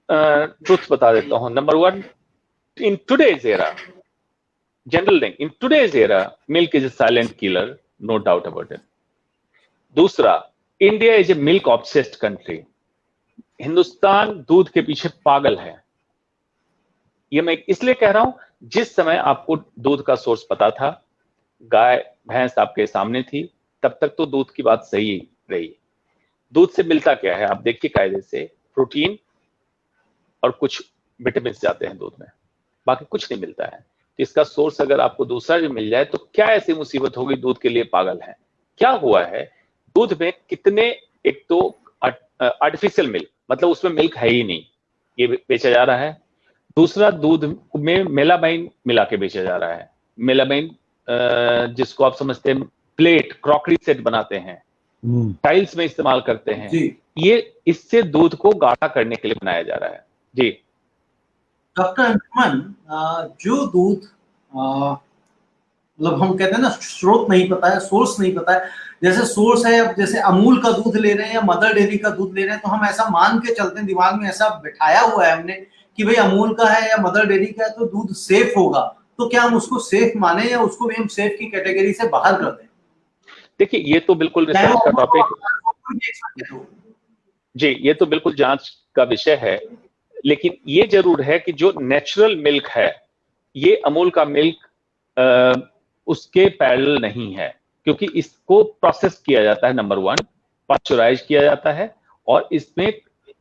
ट्रुथ बता देता हूं। Number 1, in today's era, general thing, in today's era milk is a silent killer, no doubt about it. दूसरा, India is a milk obsessed country. Hindustan दूध के पीछे पागल है। ये मैं इसलिए कह रहा हूं, जिस समय आपको दूध का सोर्स पता था, गाय भैंस आपके सामने थी, तब तक तो दूध की बात सही रही। दूध से मिलता क्या है आप देखिए कायदे से, प्रोटीन और कुछ विटामिन जाते हैं दूध में, बाकी कुछ नहीं मिलता है। तो इसका सोर्स अगर आपको दूसरा भी मिल जाए तो क्या ऐसी मुसीबत होगी, दूध के लिए पागल है। क्या हुआ है, दूध में कितने, एक तो आर्टिफिशियल मिल्क, मतलब उसमें मिल्क है ही नहीं, ये बेचा जा रहा है। दूसरा, दूध में मेलामाइन मिला के बेचा जा रहा है। मेलामाइन जिसको आप समझते हैं प्लेट, क्रॉकरी सेट बनाते हैं, टाइल्स में इस्तेमाल करते हैं, ये इससे दूध को गाढ़ा करने के लिए बनाया जा रहा है। जी डॉक्टर अंशुमन, जो दूध मतलब हम कहते हैं ना, स्रोत नहीं पता है, सोर्स नहीं पता है। जैसे सोर्स है, अब जैसे अमूल का दूध ले रहे हैं या मदर डेयरी का दूध ले रहे हैं, तो हम ऐसा मान के चलते हैं, दिमाग में ऐसा बिठाया हुआ है हमने कि भाई अमूल का है या मदर डेयरी का है तो दूध सेफ होगा। तो क्या हम उसको सेफ माने या उसको भी हम सेफ की कैटेगरी से बाहर कर दें? देखिए, ये तो बिल्कुल रिसर्च का टॉपिक, जी ये तो बिल्कुल जांच का विषय है। लेकिन ये जरूर है कि जो नेचुरल मिल्क है, ये अमूल का मिल्क उसके पैरेलल नहीं है, क्योंकि इसको प्रोसेस किया जाता है। नंबर 1, पास्चराइज किया जाता है, और इसमें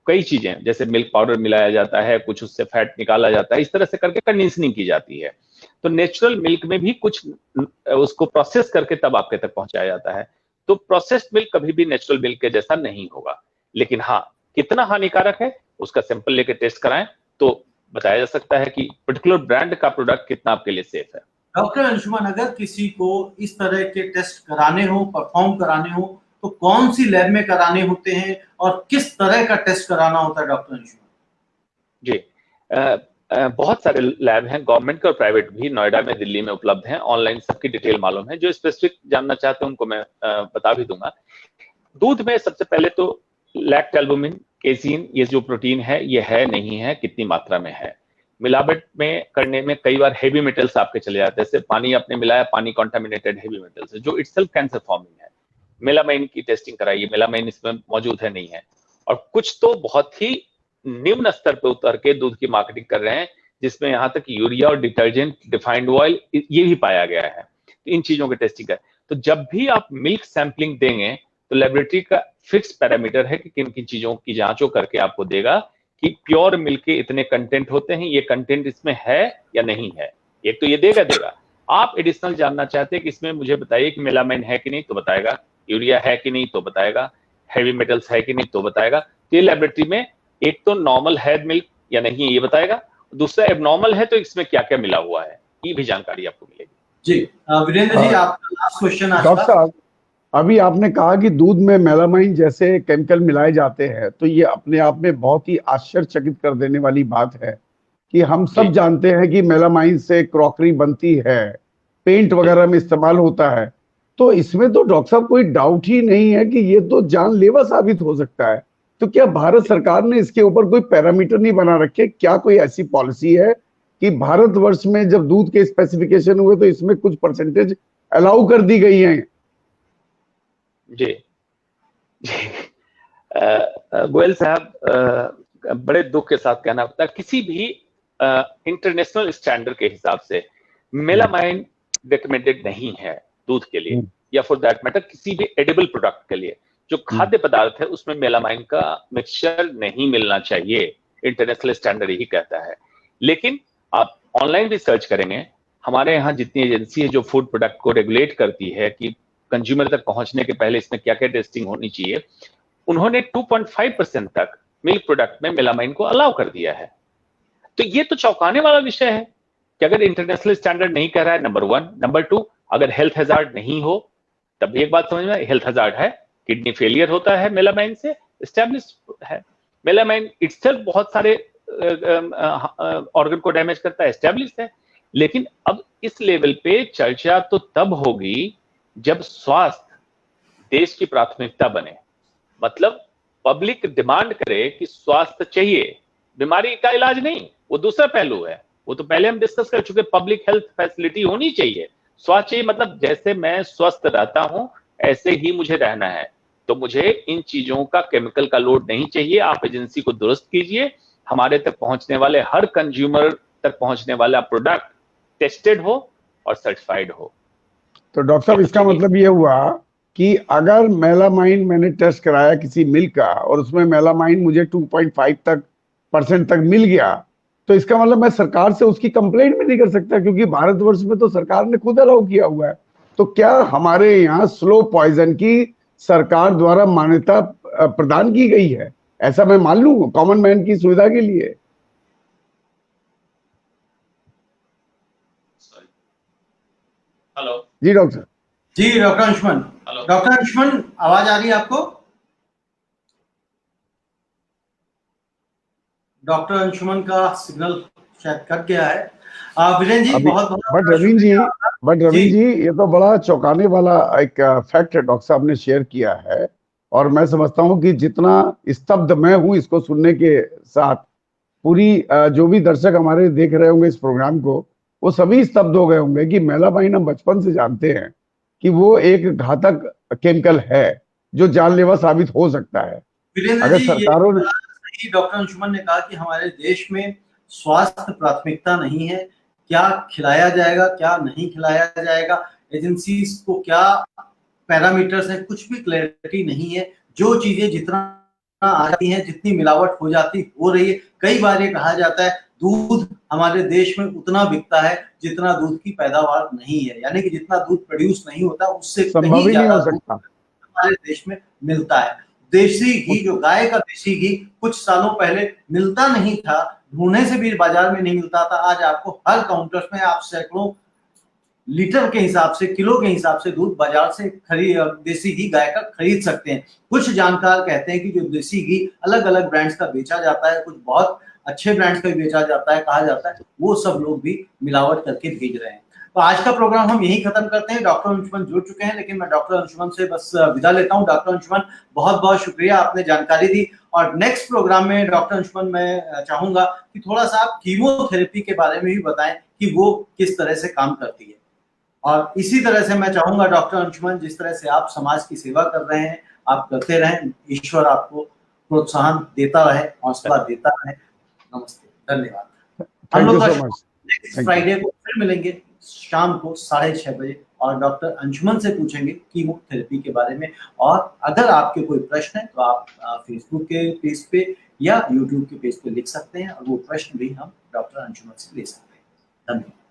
कई चीजें, जैसे मिल्क पाउडर मिलाया जाता है, कुछ उससे फैट निकाला जाता है, इस तरह से करके कंडीशनिंग की जाती है। तो नेचुरल मिल्क में भी कुछ उसको प्रोसेस करके तब आपके तक पहुंचाया जाता है। तो प्रोसेस्ड मिल्क कभी भी नेचुरल मिल्क के जैसा नहीं होगा। लेकिन हाँ, कितना हानिकारक है उसका सैंपल लेके टेस्ट कराएं तो बताया जा सकता है कि पर्टिकुलर ब्रांड का प्रोडक्ट कितना आपके लिए सेफ है। डॉक्टर अंशुमन, अगर किसी को इस तरह के टेस्ट कराने हो, परफॉर्म कराने हो, तो कौन सी लैब में कराने होते हैं और किस तरह का टेस्ट कराना होता है डॉक्टर अंशुमन? जी बहुत सारे लैब हैं, गवर्नमेंट के और प्राइवेट भी, नोएडा में, दिल्ली में उपलब्ध हैं। ऑनलाइन सबकी डिटेल मालूम है। जो स्पेसिफिक जानना चाहते हैं उनको मैं बता भी दूंगा। दूध में सबसे पहले तो लैक्टोएल्बुमिन, केसीन, ये जो प्रोटीन है, ये है नहीं है, कितनी मात्रा में है। मिलावट में करने में कई बार हेवी मेटल्स आपके चले जाते हैं। जैसे पानी आपने मिलाया, पानी कॉन्टामिनेटेड हेवी मेटल्स है, जो इटसेल्फ कैंसर फॉर्मिंग है। मेलामाइन की टेस्टिंग कराइए, मेलामाइन इसमें मौजूद है नहीं है। और कुछ तो बहुत ही निम्न स्तर पे उतर के दूध की मार्केटिंग कर रहे हैं, जिसमें यहाँ तक यूरिया और डिटर्जेंट, रिफाइंड ऑयल, ये भी पाया गया है। तो इन चीजों की टेस्टिंग है। तो जब भी आप मिल्क सैंपलिंग देंगे तो लेबोरेटरी का फिक्स पैरामीटर है कि किन किन चीजों की जांचों करके आपको देगा कि प्योर मिल्क के इतने कंटेंट होते हैं, ये कंटेंट इसमें है या नहीं है। एक तो ये देगा। आप एडिशनल जानना चाहते हैं कि इसमें मुझे बताइए कि मेलामाइन है कि नहीं, तो बताएगा। यूरिया है कि नहीं, तो बताएगा। हैवी मेटल्स है कि नहीं, तो बताएगा। तो ये लेबोरेटरी में एक तो नॉर्मल है मिल्क या नहीं है, ये बताएगा। दूसरा, एबनॉर्मल है तो इसमें क्या क्या मिला हुआ है, ये भी जानकारी आपको मिलेगी। जी वीरेंद्र जी, आपका लास्ट क्वेश्चन आज डॉक्टर साहब, अभी आपने कहा कि दूध में मेलामाइन जैसे केमिकल मिलाए जाते हैं, तो ये अपने आप में बहुत ही आश्चर्यचकित कर देने वाली बात है कि हम सब जानते हैं कि मेलामाइन से क्रॉकरी बनती है, पेंट वगैरह में इस्तेमाल होता है। तो इसमें तो डॉक्टर साहब कोई डाउट ही नहीं है कि ये तो जानलेवा साबित हो सकता है। तो क्या भारत सरकार ने इसके ऊपर कोई पैरामीटर नहीं बना रखे? क्या कोई ऐसी पॉलिसी है कि भारतवर्ष में जब दूध के स्पेसिफिकेशन हुए तो इसमें कुछ परसेंटेज अलाउ कर दी गई है? जी जी गोयल साहब, बड़े दुख के साथ कहना पड़ता है, किसी भी इंटरनेशनल स्टैंडर्ड के हिसाब से मेलामाइन रिकमेंडेड नहीं है दूध के लिए, या फॉर दैट मैटर किसी भी एडिबल प्रोडक्ट के लिए। जो खाद्य पदार्थ है उसमें मेलामाइन का मिक्सचर नहीं मिलना चाहिए, इंटरनेशनल स्टैंडर्ड यही कहता है। लेकिन आप ऑनलाइन भी सर्च करेंगे, हमारे यहाँ जितनी एजेंसी है जो फूड प्रोडक्ट को रेगुलेट करती है कि कंज्यूमर तक पहुंचने के पहले इसमें क्या क्या टेस्टिंग होनी चाहिए, उन्होंने 2.5% तक मिल्क प्रोडक्ट में मेलामाइन को अलाउ कर दिया है। तो ये तो चौंकाने वाला विषय है कि अगर इंटरनेशनल स्टैंडर्ड नहीं कह रहा है, नंबर 1। नंबर 2, अगर हेल्थ हैजार्ड नहीं हो तब भी एक बात समझ में, हेल्थ हैजार्ड है, किडनी फेलियर होता है मेलामाइन से, एस्टैब्लिश्ड है। मेलामाइन इटसेल्फ बहुत सारे ऑर्गन को डैमेज करता है, एस्टैब्लिश्ड है। लेकिन अब इस लेवल पे चर्चा तो तब होगी जब स्वास्थ्य देश की प्राथमिकता बने, मतलब पब्लिक डिमांड करे कि स्वास्थ्य चाहिए, बीमारी का इलाज नहीं, वो दूसरा पहलू है। वो तो पहले हम डिस्कस कर चुके, पब्लिक हेल्थ फैसिलिटी होनी चाहिए, स्वास्थ्य चाहिए, मतलब जैसे मैं स्वस्थ रहता हूं ऐसे ही मुझे रहना है। तो मुझे इन चीजों का केमिकल का लोड नहीं चाहिए। आप एजेंसी को दुरुस्त कीजिए, हमारे तक पहुंचने वाले हर कंज्यूमर तक पहुंचने वाला प्रोडक्ट टेस्टेड हो और सर्टिफाइड हो। तो डॉक्टर साहब, इसका मतलब ये हुआ कि अगर मेलामाइन मैंने टेस्ट कराया किसी मिल्क का और उसमें मेलामाइन मुझे 2.5% तक मिल गया, तो इसका मतलब मैं सरकार से उसकी कंप्लेंट भी नहीं कर सकता, क्योंकि भारतवर्ष में तो सरकार ने खुद अलाउ किया हुआ है। तो क्या हमारे यहाँ स्लो पॉइजन की सरकार द्वारा मान्यता प्रदान की गई है? ऐसा मैं मान लूं कॉमन मैन की सुविधा के लिए। हेलो जी डॉक्टर। जी डॉक्टर अंशुमन। डॉक्टर अंशुमन, आवाज आ रही है आपको? डॉक्टर अंशुमन का सिग्नल शायद कट गया है। वीरेंद्र जी, बहुत बहुत बट रवीन जी, ये तो बड़ा चौंकाने वाला एक फैक्ट डॉक्टर साहब ने शेयर किया है, और मैं समझता हूं कि जितना स्तब्ध मैं हूं इसको सुनने के साथ, पूरी जो भी दर्शक हमारे देख रहे होंगे इस प्रोग्राम को, वो सभी स्तब्ध हो गए होंगे कि मेलामाइन हम बचपन से जानते हैं कि वो एक घातक केमिकल है जो जानलेवा साबित हो सकता है। वीरेंद्र अगर जी, सरकारों ने सही डॉक्टर अंशुमन ने कहा कि हमारे देश में स्वास्थ्य प्राथमिकता नहीं है। क्या खिलाया जाएगा, क्या नहीं खिलाया जाएगा, एजेंसीज को क्या पैरामीटर्स हैं, कुछ भी क्लैरिटी नहीं है। जो चीजें जितना आ जाती हैं, जितनी मिलावट हो रही है। कई बार ये कहा जाता है दूध हमारे देश में उतना बिकता है जितना दूध की पैदावार नहीं है, यानी कि जितना दूध प्रोड्यूस नहीं होता उससे कहीं ज्यादा दूध हमारे देश में मिलता है। देसी घी, जो गाय का देसी घी कुछ सालों पहले मिलता नहीं था, ढूंढने से भी बाजार में नहीं मिलता था। आज आपको हर काउंटर में आप सैकड़ों लीटर के हिसाब से, किलो के हिसाब से दूध बाजार से देसी घी गाय का खरीद सकते हैं। कुछ जानकार कहते हैं कि जो देसी घी अलग अलग ब्रांड्स का बेचा जाता है, कुछ बहुत अच्छे ब्रांड्स का भी बेचा जाता है, कहा जाता है वो सब लोग भी मिलावट करके भेज रहे हैं। तो आज का प्रोग्राम हम यही खत्म करते हैं। डॉक्टर अंशुमन जुड़ चुके हैं, लेकिन मैं डॉक्टर अंशुमन से बस विदा लेता हूं। डॉक्टर अंशुमन, बहुत बहुत शुक्रिया, आपने जानकारी दी। और नेक्स्ट प्रोग्राम में डॉक्टर अंशुमन, मैं चाहूंगा कि थोड़ा सा आप कीमोथेरेपी के बारे में भी बताएं कि वो किस तरह से काम करती है। और इसी तरह से मैं चाहूंगा डॉक्टर अंशुमन, जिस तरह से आप समाज की सेवा कर रहे हैं, आप करते रहें। ईश्वर आपको प्रोत्साहन देता रहे, हौसला देता रहे। नमस्ते, धन्यवाद। हम लोग नेक्स्ट फ्राइडे को फिर मिलेंगे शाम को 6:30 बजे, और डॉक्टर अंशुमन से पूछेंगे कीमोथेरेपी के बारे में। और अगर आपके कोई प्रश्न है तो आप फेसबुक के पेज पे या यूट्यूब के पेज पे लिख सकते हैं, और वो प्रश्न भी हम डॉक्टर अंशुमन से ले सकते हैं। धन्यवाद।